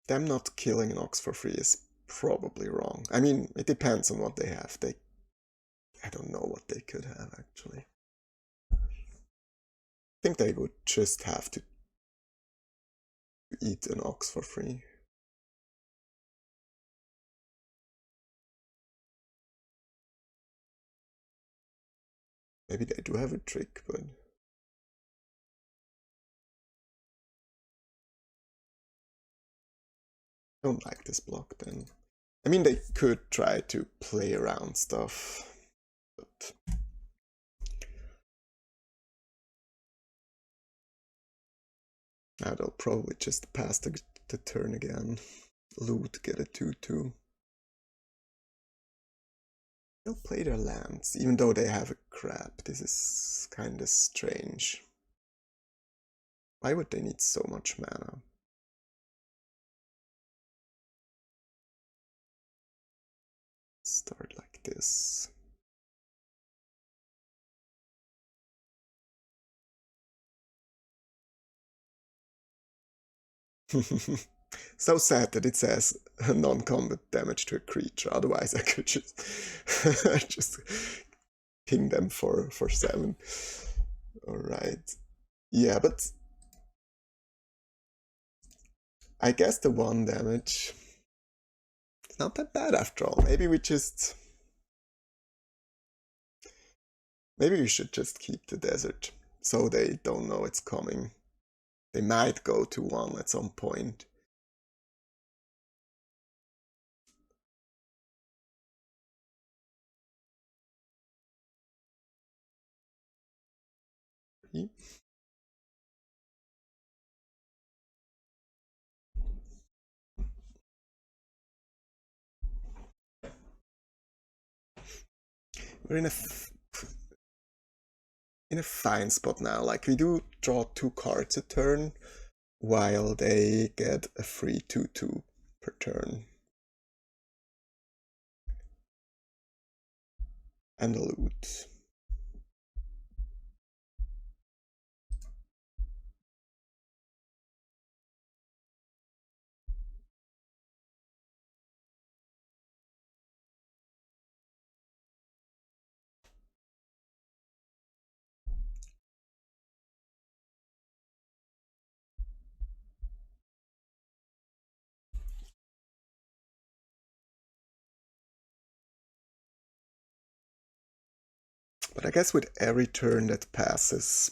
[SPEAKER 1] Them not killing an ox for free is probably wrong. I mean, it depends on what they have. I don't know what they could have actually. I think they would just have to eat an ox for free. Maybe they do have a trick, but I don't like this block then. I mean, they could try to play around stuff, but now they'll probably just pass the turn again. Loot, get a 2-2. They'll play their lands, even though they have a crap. This is kinda strange. Why would they need so much mana? Start like this. So sad that it says non-combat damage to a creature. Otherwise, I could just just ping them for 7. All right. Yeah, but I guess the 1 damage is not that bad after all. Maybe we should just keep the desert so they don't know it's coming. They might go to 1 at some point. We're in a in a fine spot now. Like, we do draw 2 cards a turn, while they get a free 2/2 per turn. And a loot. But I guess with every turn that passes,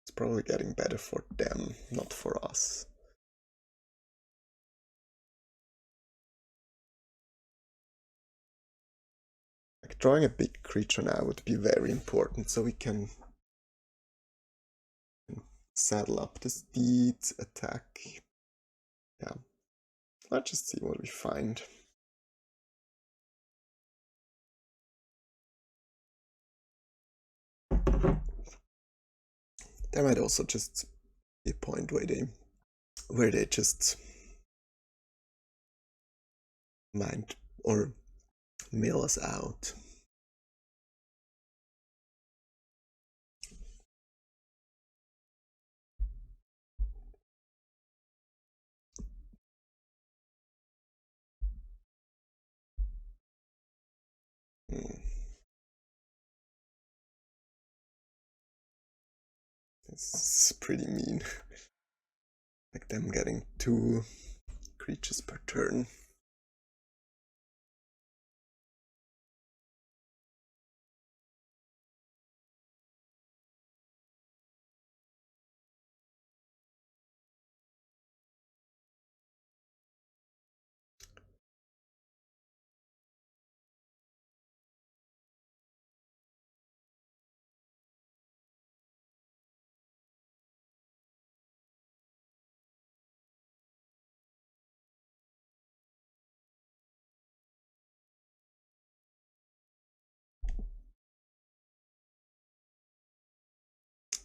[SPEAKER 1] it's probably getting better for them, not for us. Like, drawing a big creature now would be very important, so we can saddle up the speed, attack. Yeah, let's just see what we find. There might also just be a point where they just mind or mill us out. This is pretty mean. Like them getting 2 creatures per turn.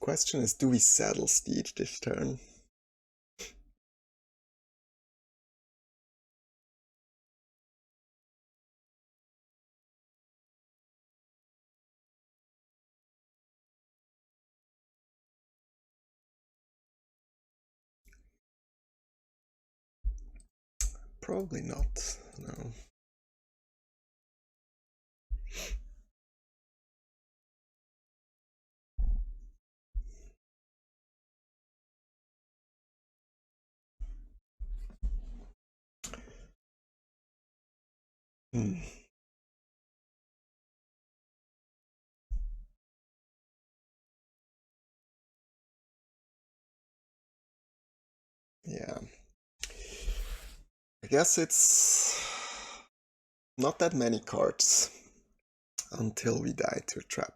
[SPEAKER 1] Question is, do we saddle Steed this turn? Probably not, no. Yeah. I guess it's not that many cards until we die to a trap.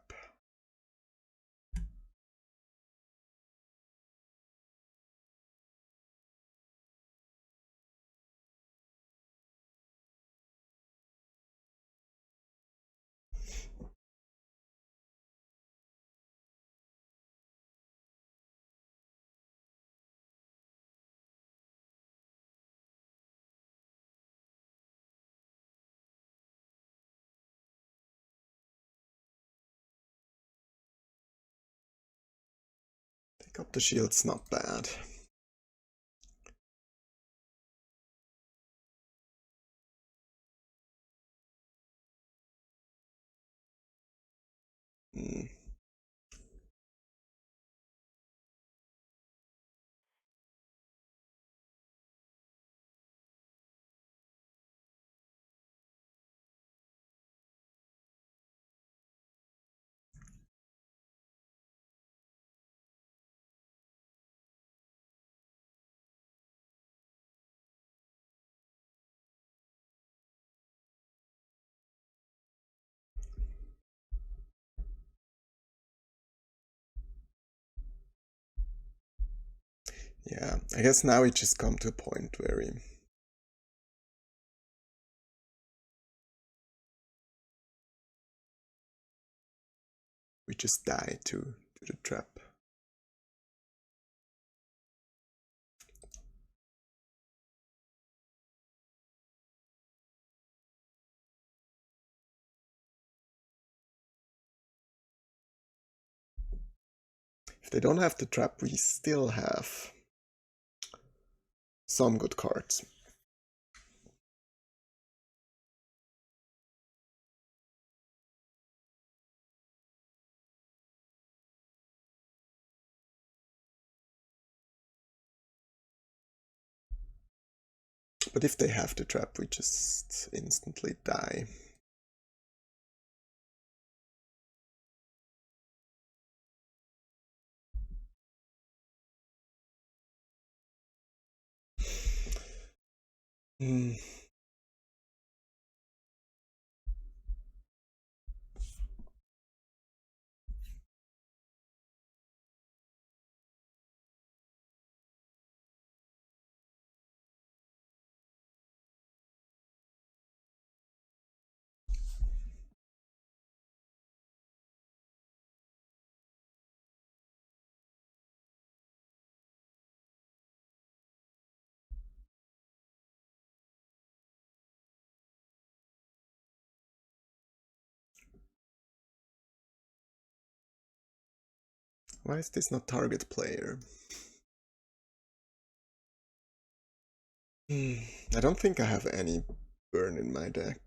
[SPEAKER 1] Pick up the shield's not bad. Yeah, I guess now we just come to a point where we we just die to the trap. If they don't have the trap, we still have some good cards. But if they have the trap, we just instantly die. Why is this not target player? I don't think I have any burn in my deck.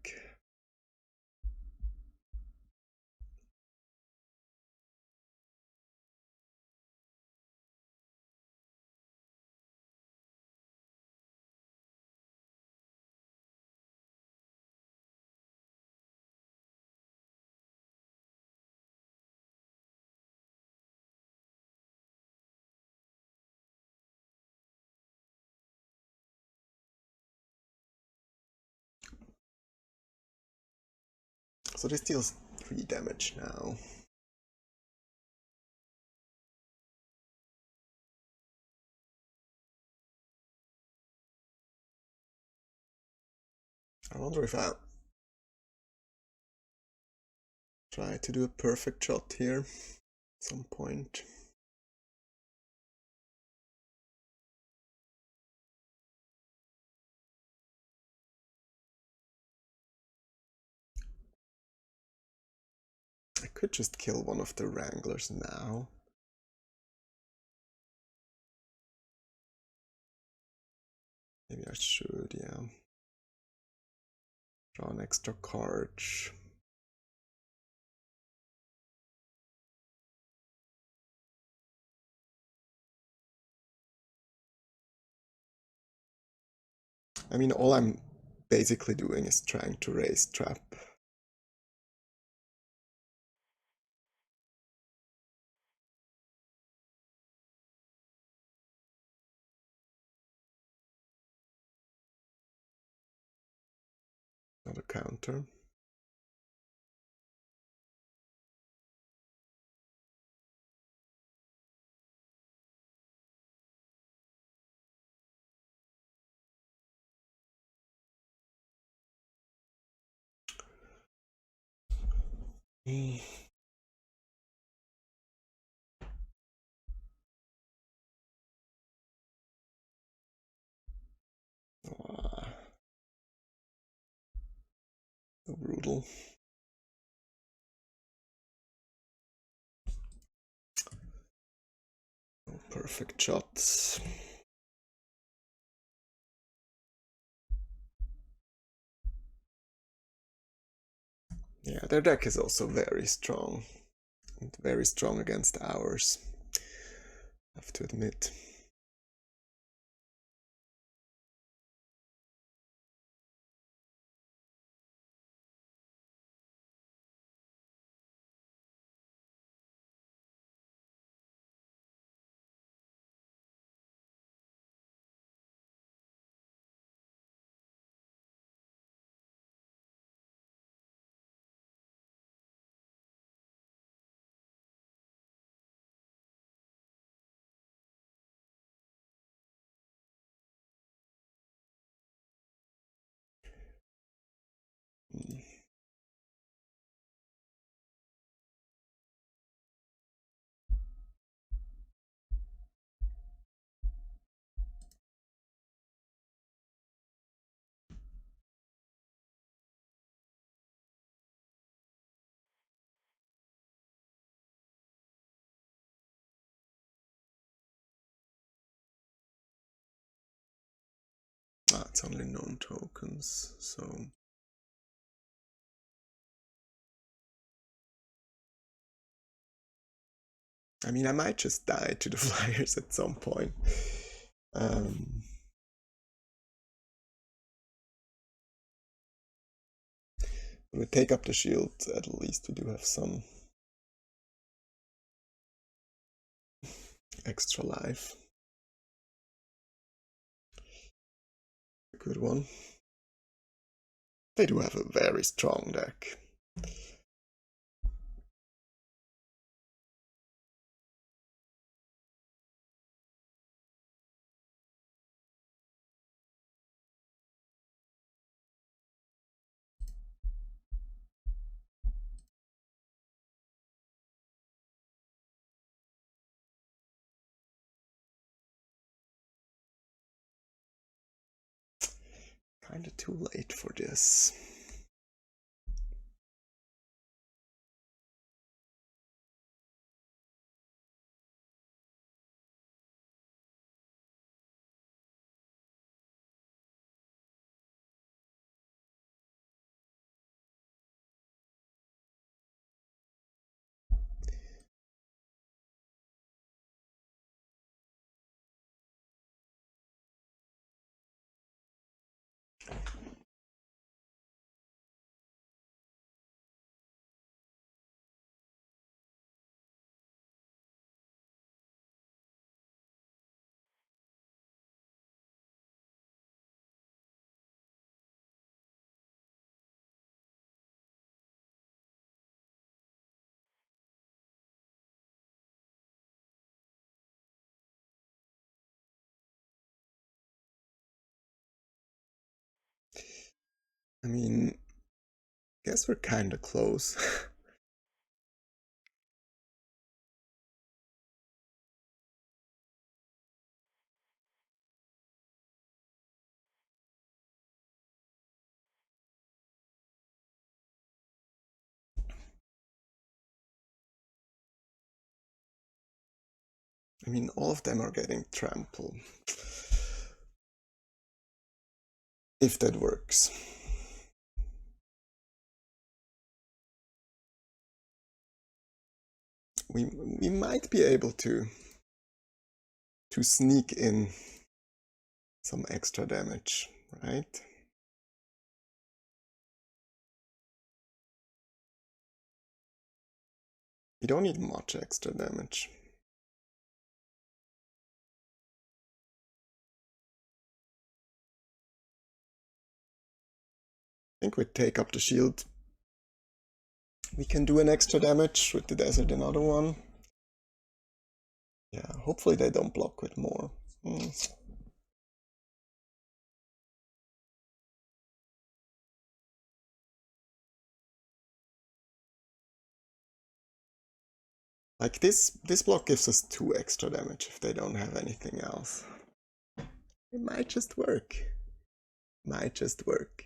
[SPEAKER 1] So this deals 3 damage now. I wonder if I'll try to do a perfect shot here at some point. I could just kill one of the Wranglers now. Maybe I should, yeah. Draw an extra card. I mean, all I'm basically doing is trying to raise trap. Another counter. So brutal. Perfect shots. Yeah, their deck is also very strong. And very strong against ours, I have to admit. it's only known tokens, so... I mean, I might just die to the flyers at some point. We take up the shield, at least we do have some extra life. A good one. They do have a very strong deck. Kinda too late for this. I mean, I guess we're kinda close. I mean, all of them are getting trampled. If that works. We might be able to sneak in some extra damage, right? You don't need much extra damage. I think we take up the shield. We can do an extra damage with the desert, another one. Yeah, hopefully they don't block with more. Like this block gives us 2 extra damage if they don't have anything else. It might just work. Might just work.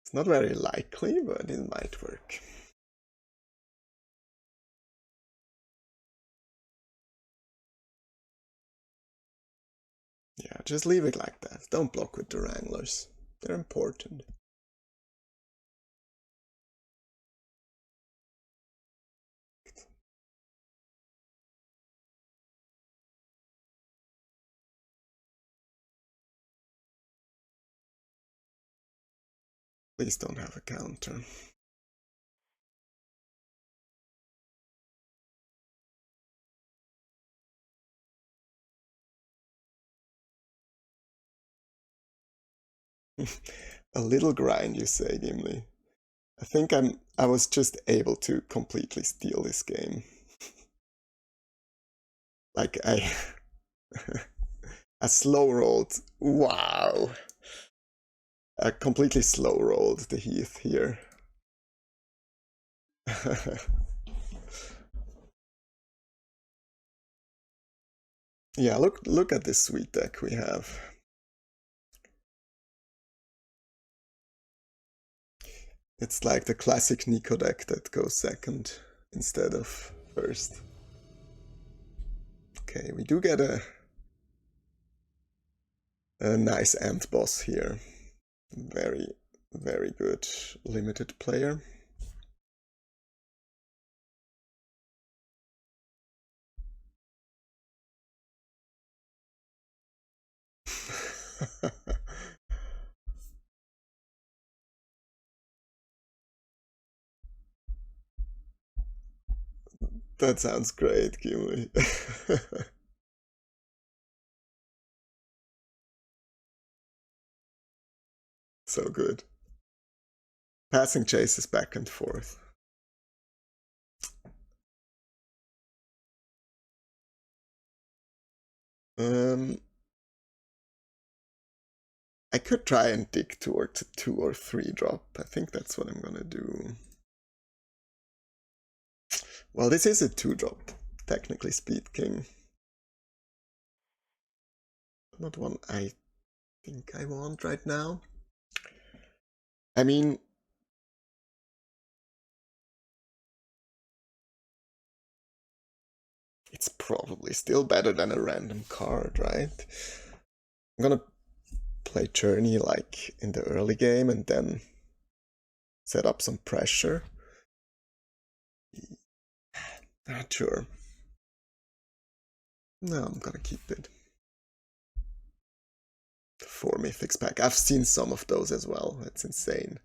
[SPEAKER 1] It's not very likely, but it might work. Yeah, just leave it like that. Don't block with the Wranglers. They're important. Please don't have a counter. A little grind, you say, Gimli. I think I was just able to completely steal this game. Like I slow rolled. Wow. I completely slow rolled the Heath here. Yeah, look at this sweet deck we have. It's like the classic Nico deck that goes second instead of first. Okay, we do get a A nice end boss here. Very, very good limited player. That sounds great, Gimli. So good. Passing chases back and forth. Um, I could try and dig towards a 2 or 3 drop. I think that's what I'm gonna do. Well, this is a 2 drop, technically speaking. Not one I think I want right now. I mean, it's probably still better than a random card, right? I'm gonna play Journey like in the early game and then set up some pressure. Not sure. No, I'm gonna keep it. 4 mythics pack. I've seen some of those as well. That's insane.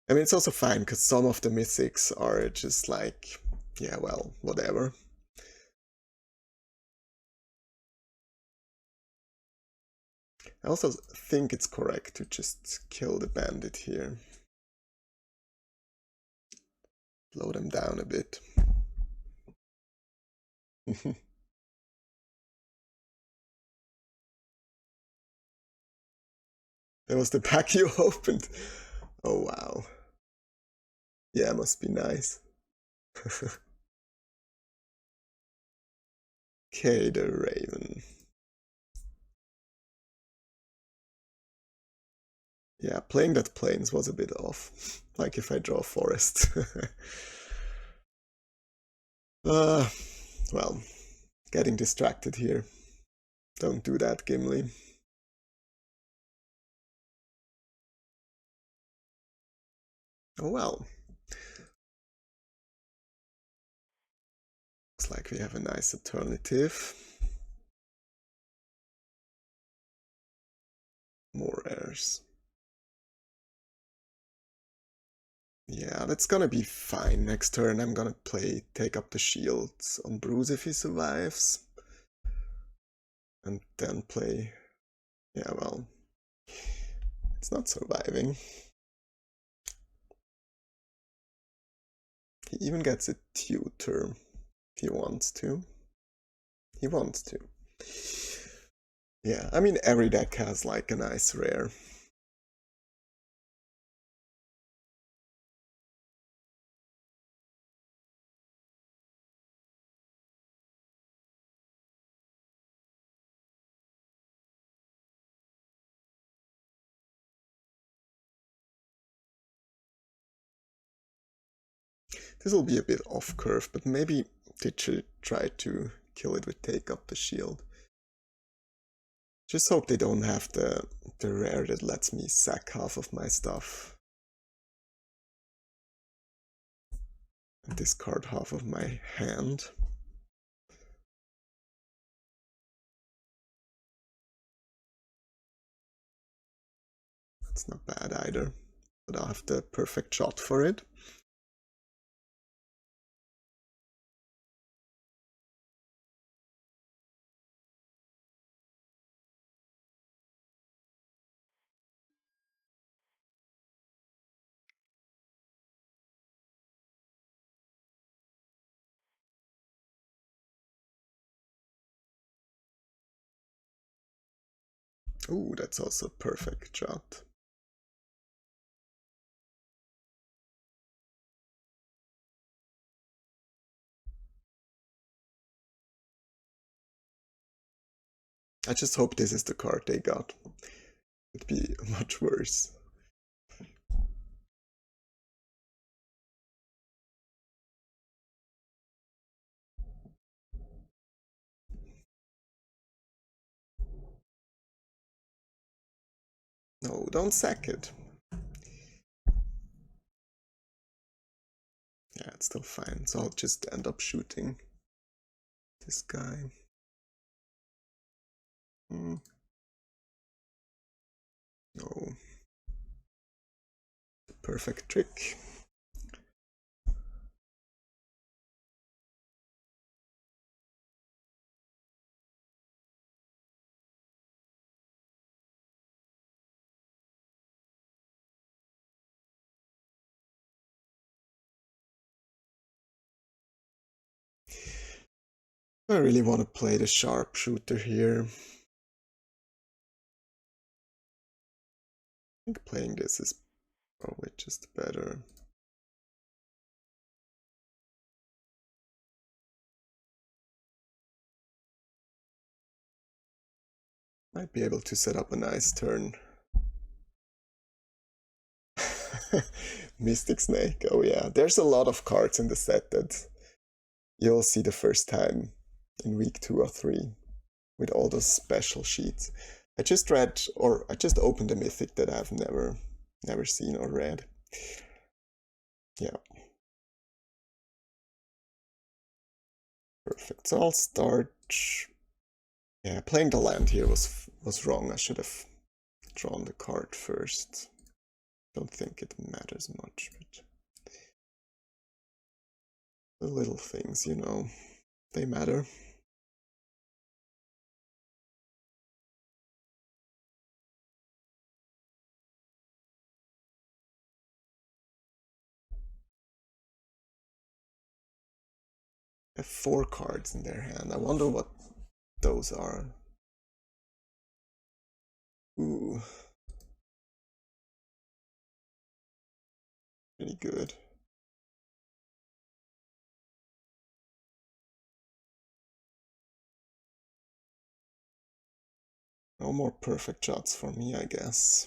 [SPEAKER 1] I mean, it's also fine because some of the mythics are just like, yeah, well, whatever. I also think it's correct to just kill the bandit here. Slow them down a bit. That was the pack you opened. Oh, wow. Yeah, must be nice. Okay, the Raven. Yeah, playing that Plains was a bit off. Like if I draw Forest. uh, well, getting distracted here. Don't do that, Gimli. Oh well. Looks like we have a nice alternative. More airs. Yeah, that's gonna be fine. Next turn I'm gonna take up the shields on Bruce if he survives. And then play... Yeah, well... It's not surviving. He even gets a tutor if he wants to. He wants to. Yeah, I mean every deck has like a nice rare. This will be a bit off curve, but maybe they should try to kill it with take up the shield. Just hope they don't have the rare that lets me sack half of my stuff. And discard half of my hand. That's not bad either, but I'll have the perfect shot for it. Ooh, that's also a perfect shot. I just hope this is the card they got. It'd be much worse. No, don't sack it. Yeah, it's still fine, so I'll just end up shooting this guy. No. The perfect trick. I really want to play the sharpshooter here. I think playing this is probably just better. Might be able to set up a nice turn. Mystic Snake, oh yeah. There's a lot of cards in the set that you'll see the first time in week 2 or 3 with all those special sheets. I just read, or I just opened a mythic that I've never seen or read. Yeah. Perfect. So I'll start. Yeah, playing the land here was wrong. I should have drawn the card first. Don't think it matters much, but the little things, you know, they matter. Have 4 cards in their hand. I wonder what those are. Ooh. Pretty good. No more perfect shots for me, I guess.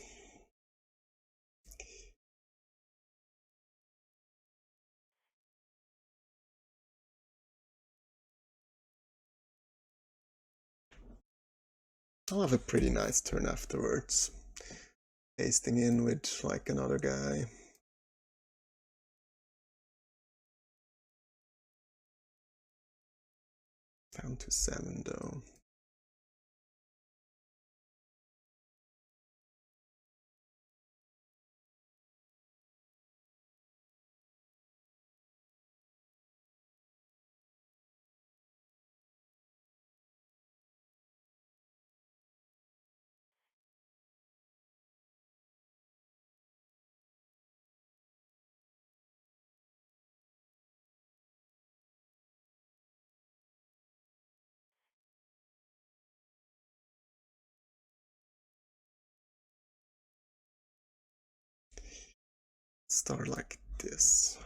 [SPEAKER 1] I'll have a pretty nice turn afterwards. Pasting in with like another guy. Down to 7 though. Start like this.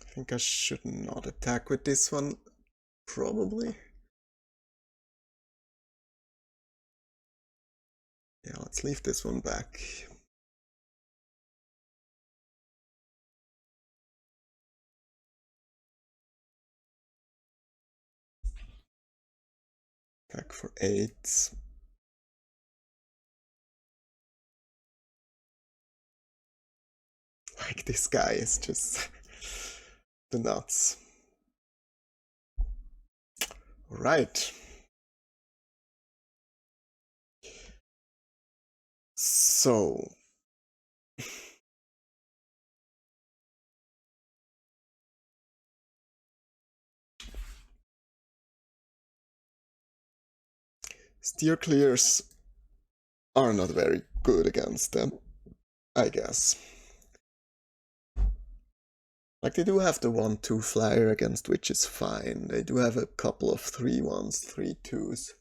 [SPEAKER 1] I think I should not attack with this one, probably. Yeah, let's leave this one back. Attack for 8. Like, this guy is just the nuts. Alright. So, steer clears are not very good against them, I guess. Like, they do have the 1-2 flyer against which is fine. They do have a couple of 3-1s, 3-2s.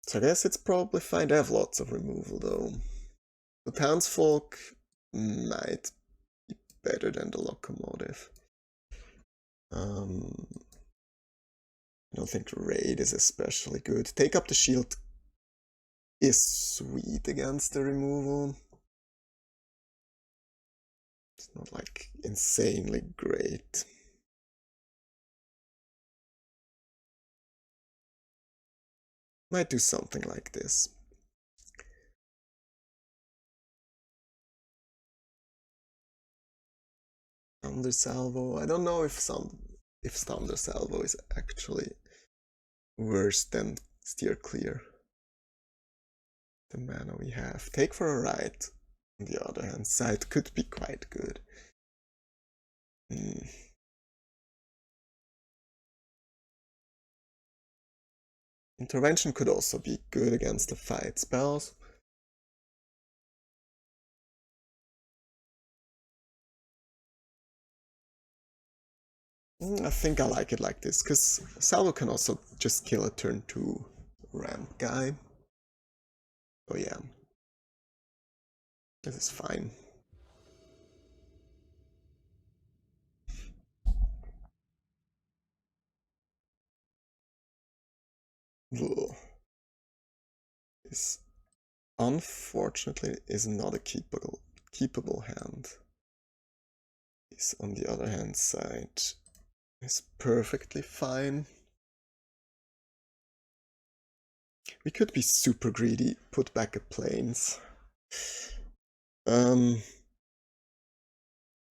[SPEAKER 1] So I guess it's probably fine. They have lots of removal though. The townsfolk might be better than the locomotive. I don't think raid is especially good. Take up the shield is sweet against the removal. It's not like insanely great. Might do something like this. Thunder Salvo. I don't know if Thunder Salvo is actually worse than Steer Clear. The mana we have. Take for a ride, on the other hand side, could be quite good. Intervention could also be good against the fight spells. I think I like it like this, because Salvo can also just kill a turn 2 ramp guy. Oh yeah. This is fine. Ugh. This, unfortunately, is not a keepable hand. This, on the other hand side, is perfectly fine. We could be super greedy, put back a plains.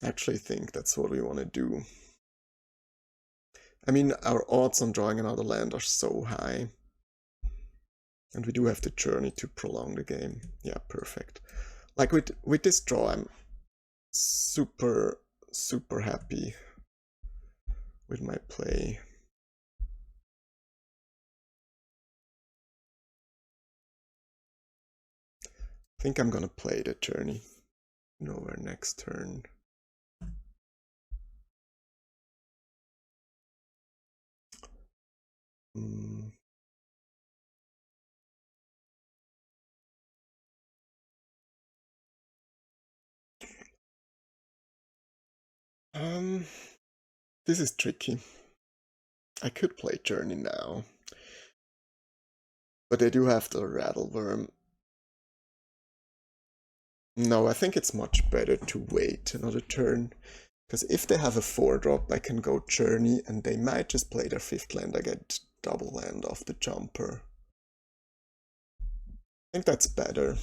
[SPEAKER 1] Actually think that's what we want to do. I mean, our odds on drawing another land are so high. And we do have the journey to prolong the game. Yeah, perfect. Like with this draw, I'm super happy with my play. I think I'm gonna play the journey. Nowhere next turn. This is tricky. I could play Journey now, but they do have the Rattleworm. No, I think it's much better to wait another turn, because if they have a 4-drop, I can go Journey, and they might just play their 5th land. I get double land off the jumper. I think that's better.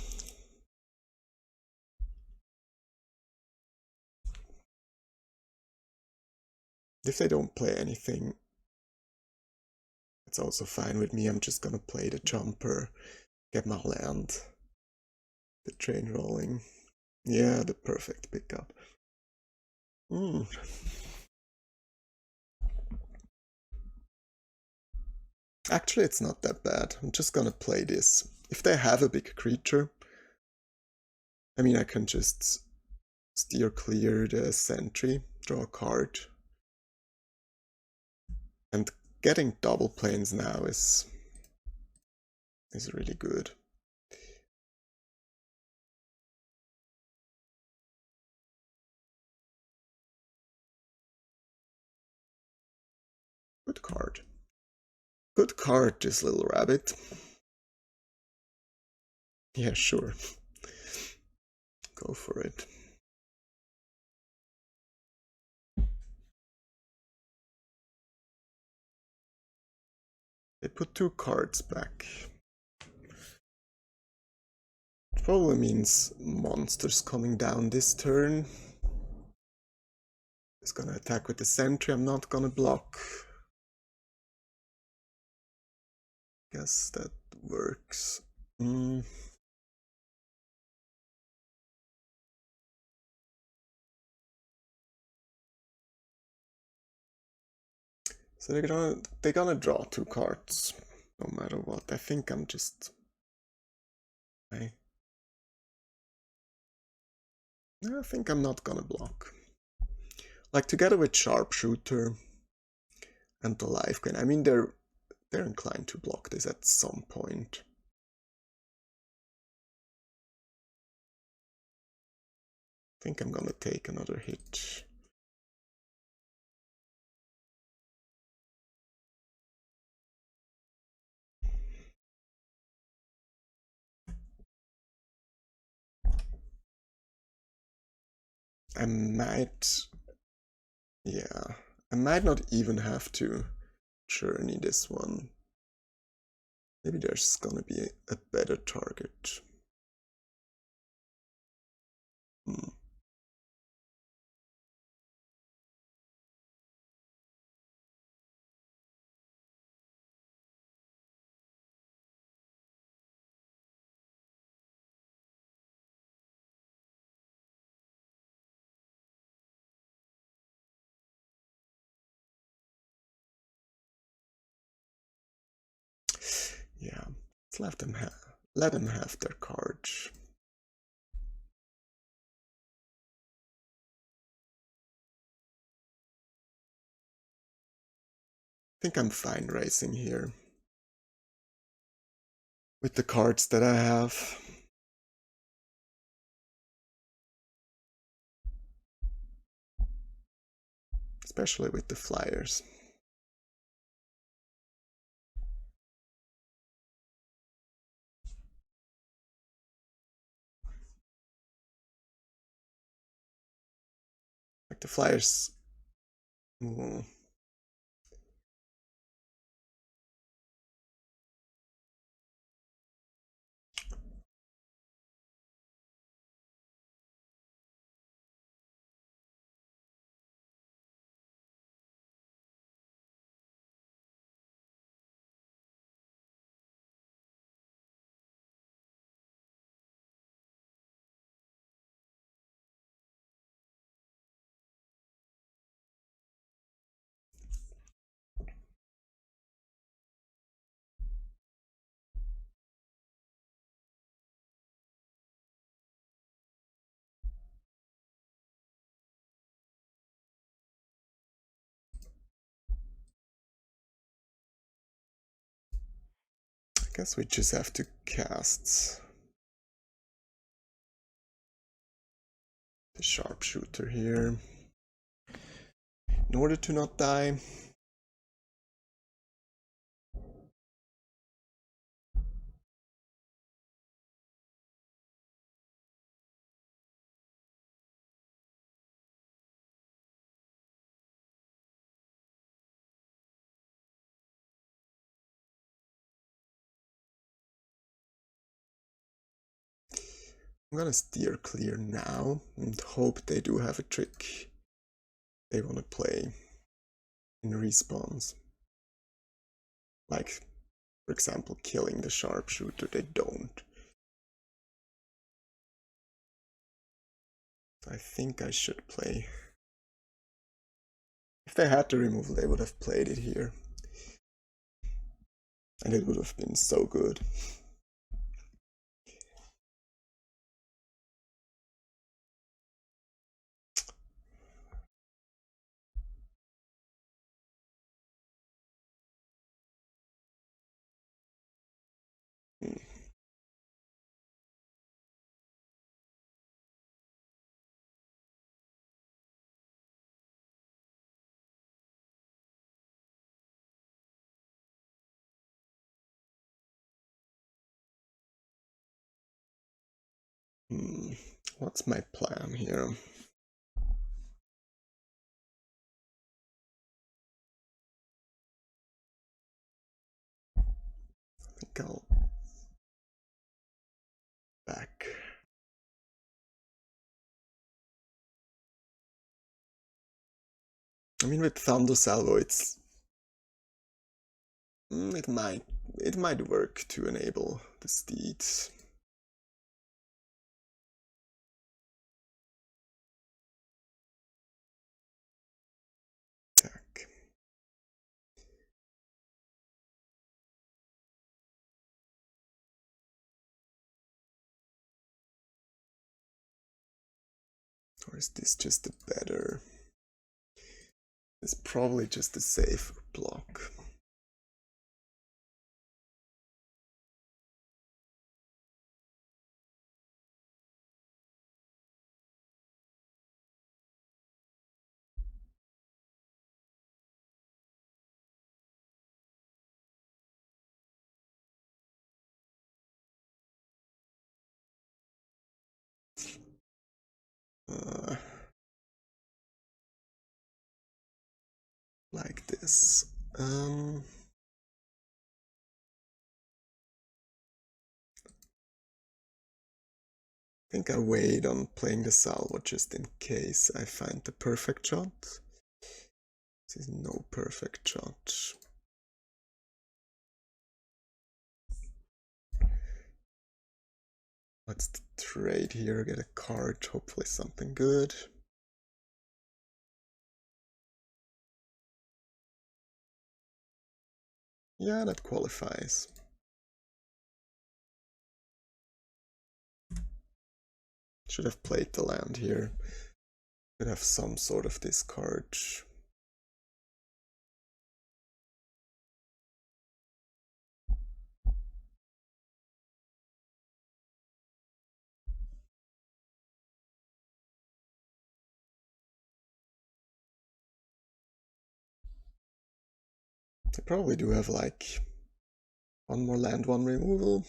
[SPEAKER 1] If they don't play anything, it's also fine with me. I'm just gonna play the jumper, get my land, the train rolling. Yeah, the perfect pickup. Actually, it's not that bad. I'm just gonna play this. If they have a big creature, I mean, I can just steer clear the sentry, draw a card. And getting double planes now is really good. Good card. Good card, this little rabbit. Yeah, sure. Go for it. They put 2 cards back. It probably means monsters coming down this turn. It's gonna attack with the sentry, I'm not gonna block. Guess that works. So they're gonna draw 2 cards, no matter what. I think I'm just... I think I'm not gonna block. Like, together with Sharpshooter and the Life Gain, I mean, they're inclined to block this at some point. think I'm gonna take another hit. I might not even have to journey this one. Maybe there's gonna be a better target. Yeah, let's let them have their cards. I think I'm fine racing here with the cards that I have. Especially with the flyers. Like the flyers. Ooh. I guess we just have to cast the sharpshooter here in order to not die. I'm gonna steer clear now and hope they do have a trick they want to play in respawns. Like, for example, killing the sharpshooter. They don't. So I think I should play. If they had the removal, they would have played it here. And it would have been so good. What's my plan here? I think I'll back. I mean, with Thunder Salvo, it might work to enable the steeds. Attack. Or is this just a better? It's probably just a safe block. like this. I think I wait on playing the salvo just in case I find the perfect shot. This is no perfect shot. What's the trade here? Get a card, hopefully something good. Yeah, that qualifies. Should have played the land here. Could have some sort of discard. I probably do have like one more land, one removal.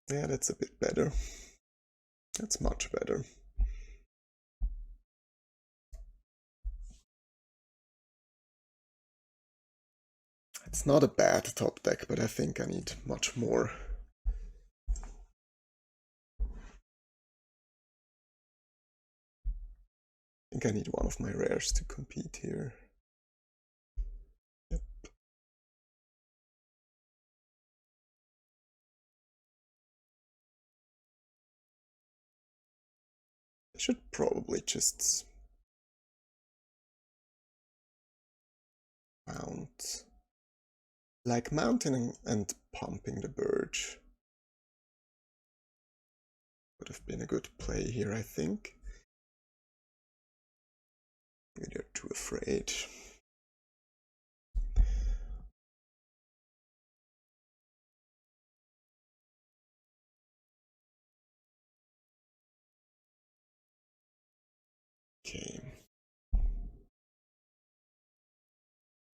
[SPEAKER 1] Yeah, that's a bit better. That's much better. It's not a bad top deck, but I think I need much more. I think I need one of my rares to compete here. Yep. I should probably just mount. Like mounting and pumping the birch would have been a good play here, I think. Maybe they're too afraid. Okay.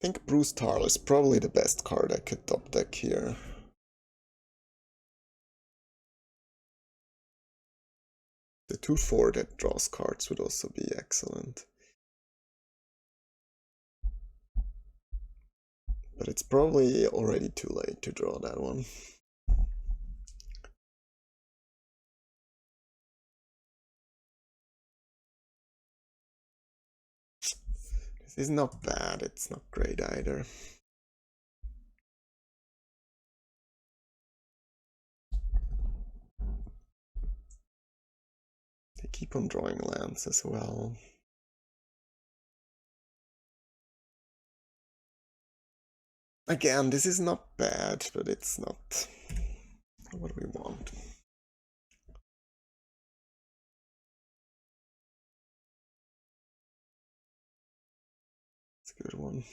[SPEAKER 1] I think Bruce Tarl is probably the best card I could top deck here. The 2/4 that draws cards would also be excellent. But it's probably already too late to draw that one. This is not bad, it's not great either. They keep on drawing lands as well. Again, this is not bad, but it's not what we want. It's a good one.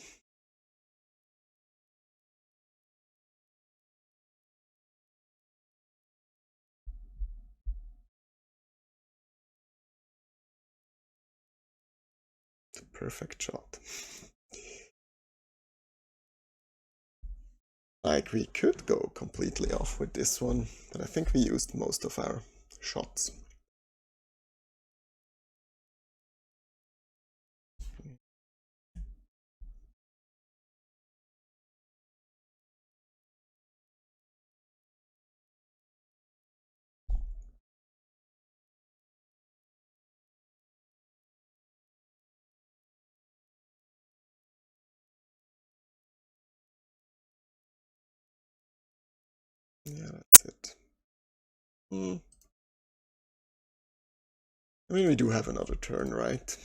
[SPEAKER 1] It's a perfect shot. Like, we could go completely off with this one, but I think we used most of our shots. Yeah, that's it. I mean, we do have another turn, right?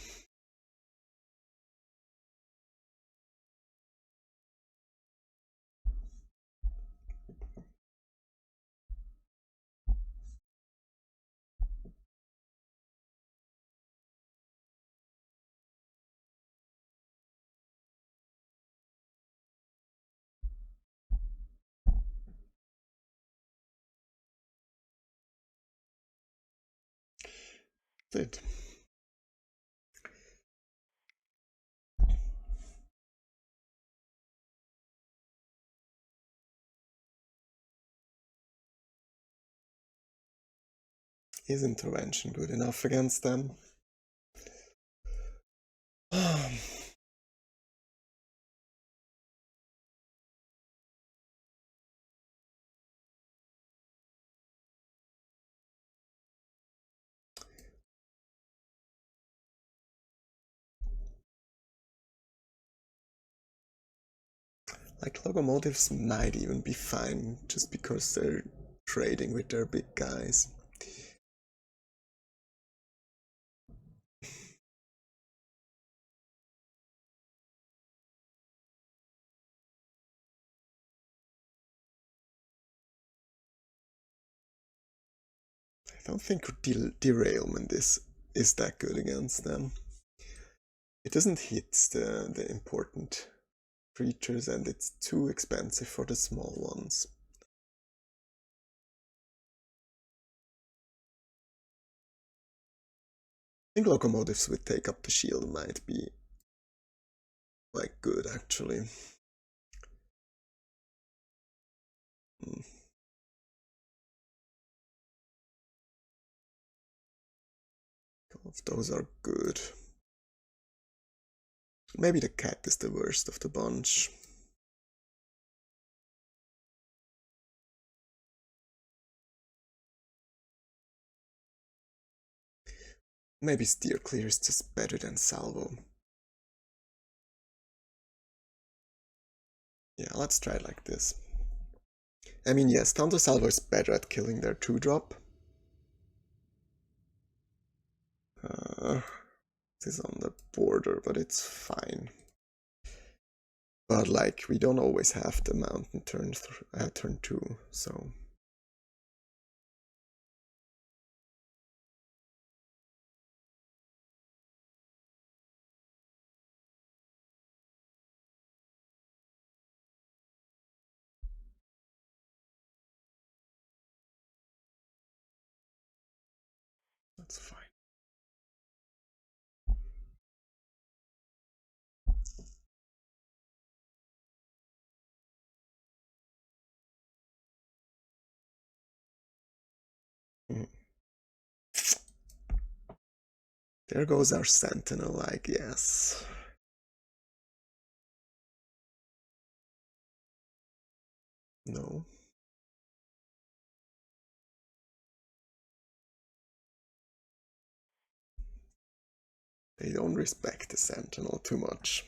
[SPEAKER 1] That's it. Is intervention good enough against them? Like, locomotives might even be fine just because they're trading with their big guys. I don't think derailment is that good against them. It doesn't hit the important creatures, and it's too expensive for the small ones. I think locomotives with take up the shield might be like good actually. Of those are good. Maybe the cat is the worst of the bunch. Maybe steer clear is just better than salvo. Yeah, let's try it like this. I mean, yes, counter salvo is better at killing their 2-drop. It is on the border, but it's fine. But like, we don't always have the mountain turn 2, so that's fine. There goes our sentinel, I guess. No. They don't respect the sentinel too much.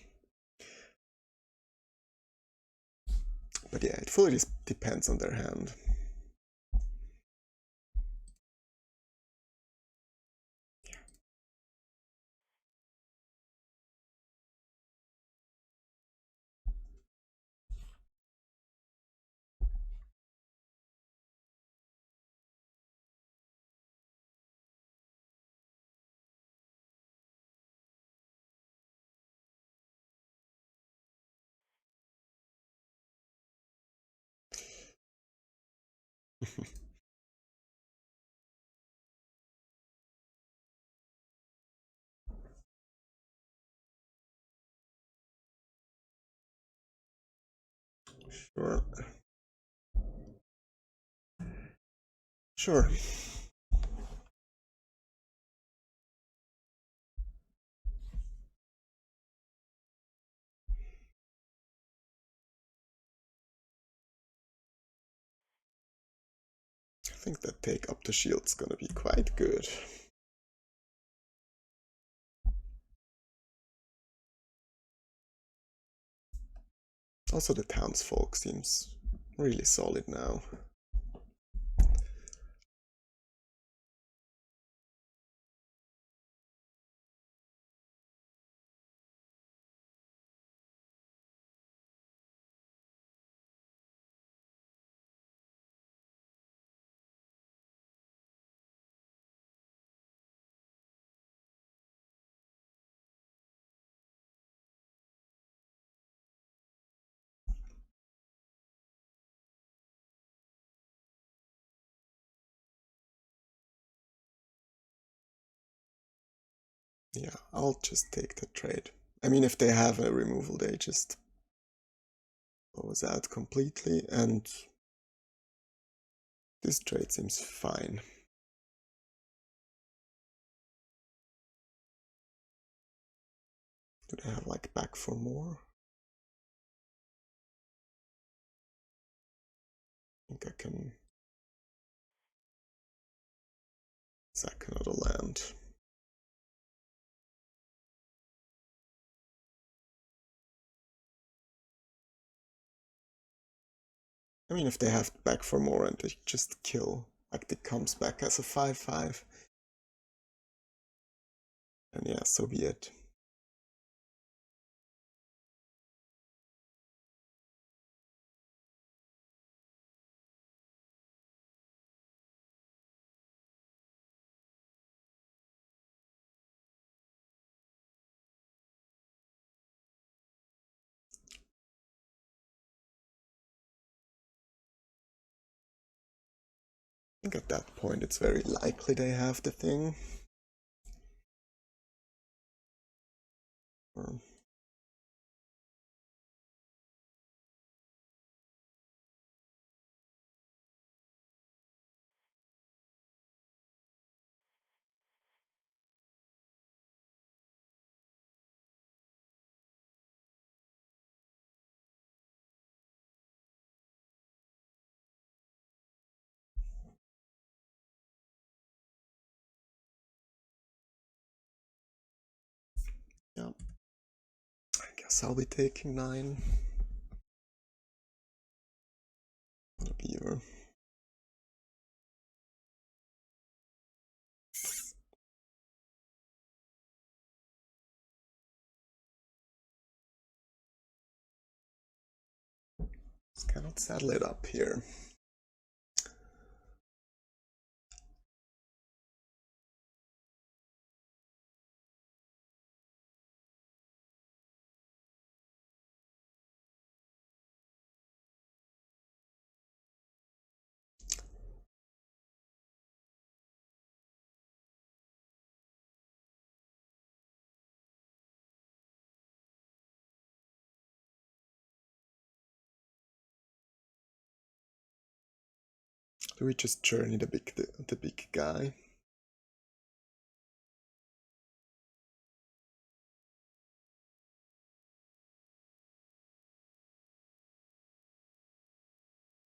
[SPEAKER 1] But yeah, it fully depends on their hand. Sure. Sure. I think that take up the shield's gonna be quite good. Also, the townsfolk seems really solid now. Yeah, I'll just take the trade. I mean, if they have a removal, they just close out completely, and this trade seems fine. Do they have like back for more? I think I can sack another land. I mean, if they have back for more and they just kill, like it comes back as a 5/5, and yeah, so be it. I think at that point it's very likely they have the thing. Or yeah, I guess I'll be taking 9 on a beaver. Just cannot saddle it up here. Do we just journey the big guy?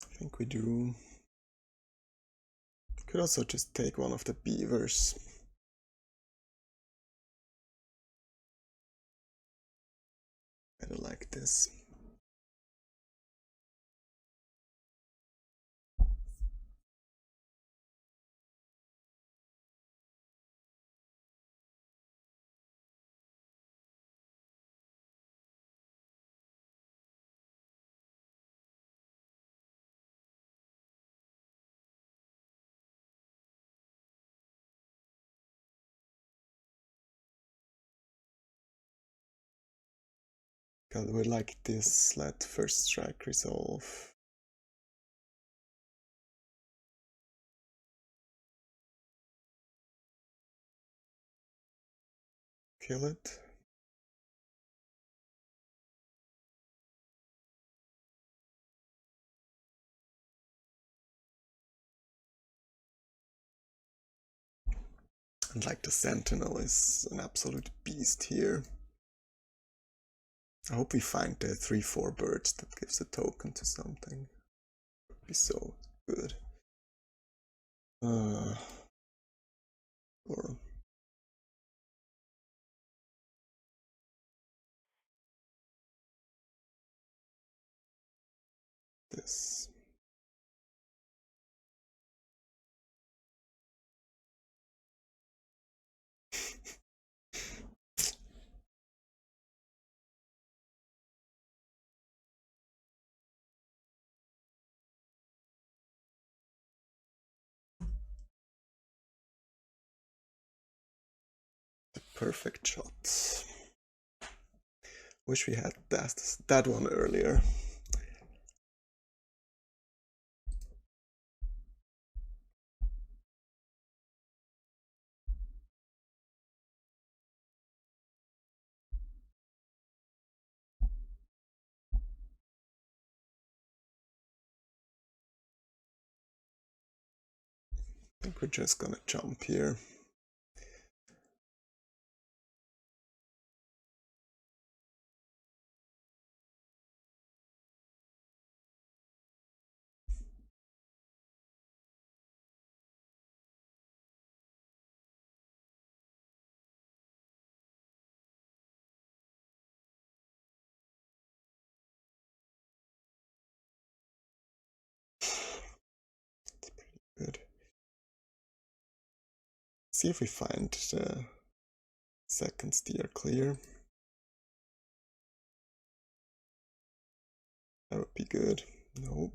[SPEAKER 1] I think we do. Could also just take one of the beavers. I don't like this. God, we like this. Let first strike resolve. Kill it. And like the Sentinel is an absolute beast here. I hope we find the 3/4 birds that gives a token to something. Would be so good. Or this. The perfect shot. Wish we had that one earlier. I think we're just gonna jump here. see if we find the second steer clear. That would be good. Nope.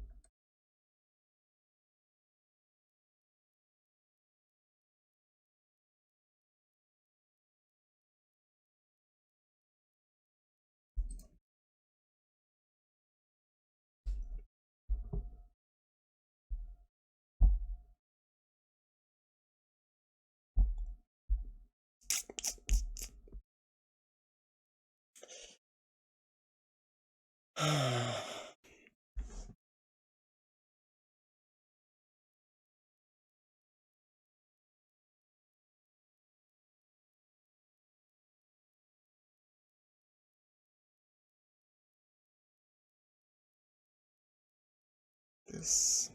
[SPEAKER 1] This.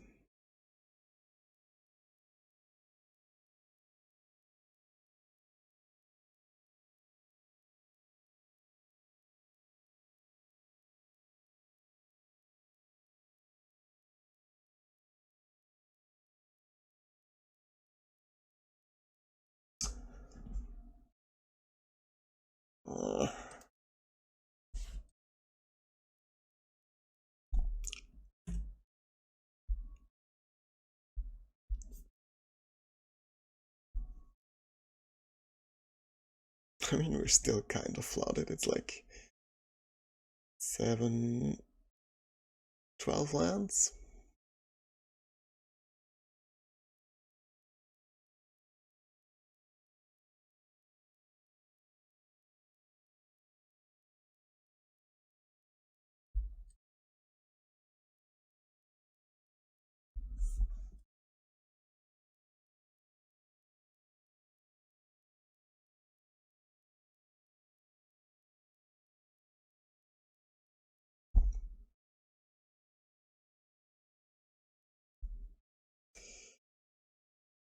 [SPEAKER 1] I mean, we're still kind of flooded. It's like 7, 12 lands.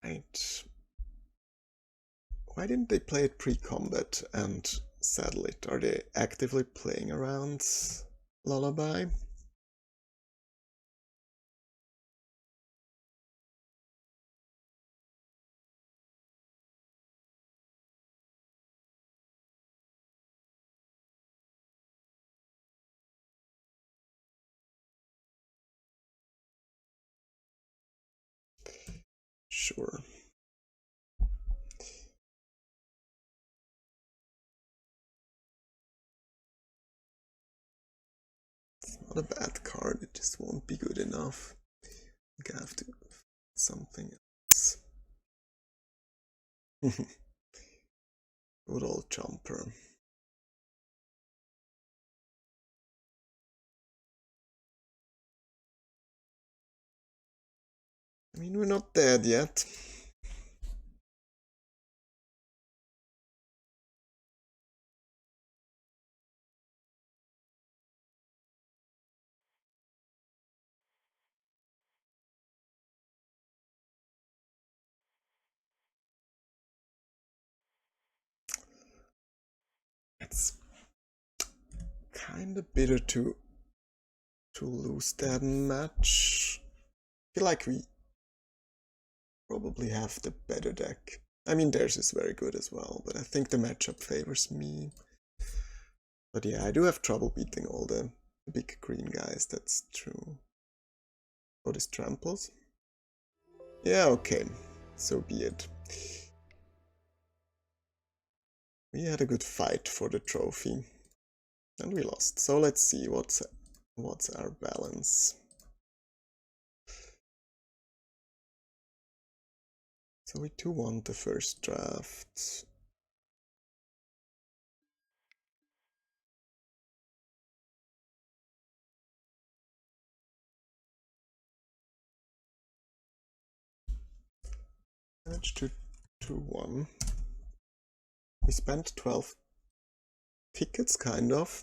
[SPEAKER 1] Right. Why didn't they play it pre-combat and settle it? Are they actively playing around Lullaby? Sure. It's not a bad card, it just won't be good enough. I'm gonna have to find something else. Good old jumper. I mean, we're not dead yet. It's kind of bitter to lose that match. I feel like we probably have the better deck. I mean, theirs is very good as well, but I think the matchup favors me. But yeah, I do have trouble beating all the big green guys, that's true. Oh, this tramples? Yeah, okay. So be it. We had a good fight for the trophy. And we lost. So let's see what's our balance. So we 2-1 the first draft. Managed to 2-1. We spent 12 tickets, kind of.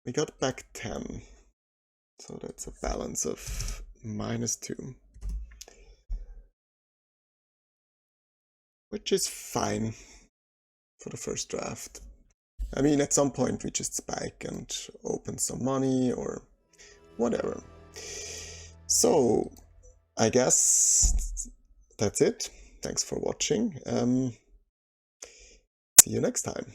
[SPEAKER 1] We got back 10. So that's a balance of -2. Which is fine for the first draft. I mean, at some point we just spike and open some money or whatever. So, I guess that's it. thanks for watching. See you next time.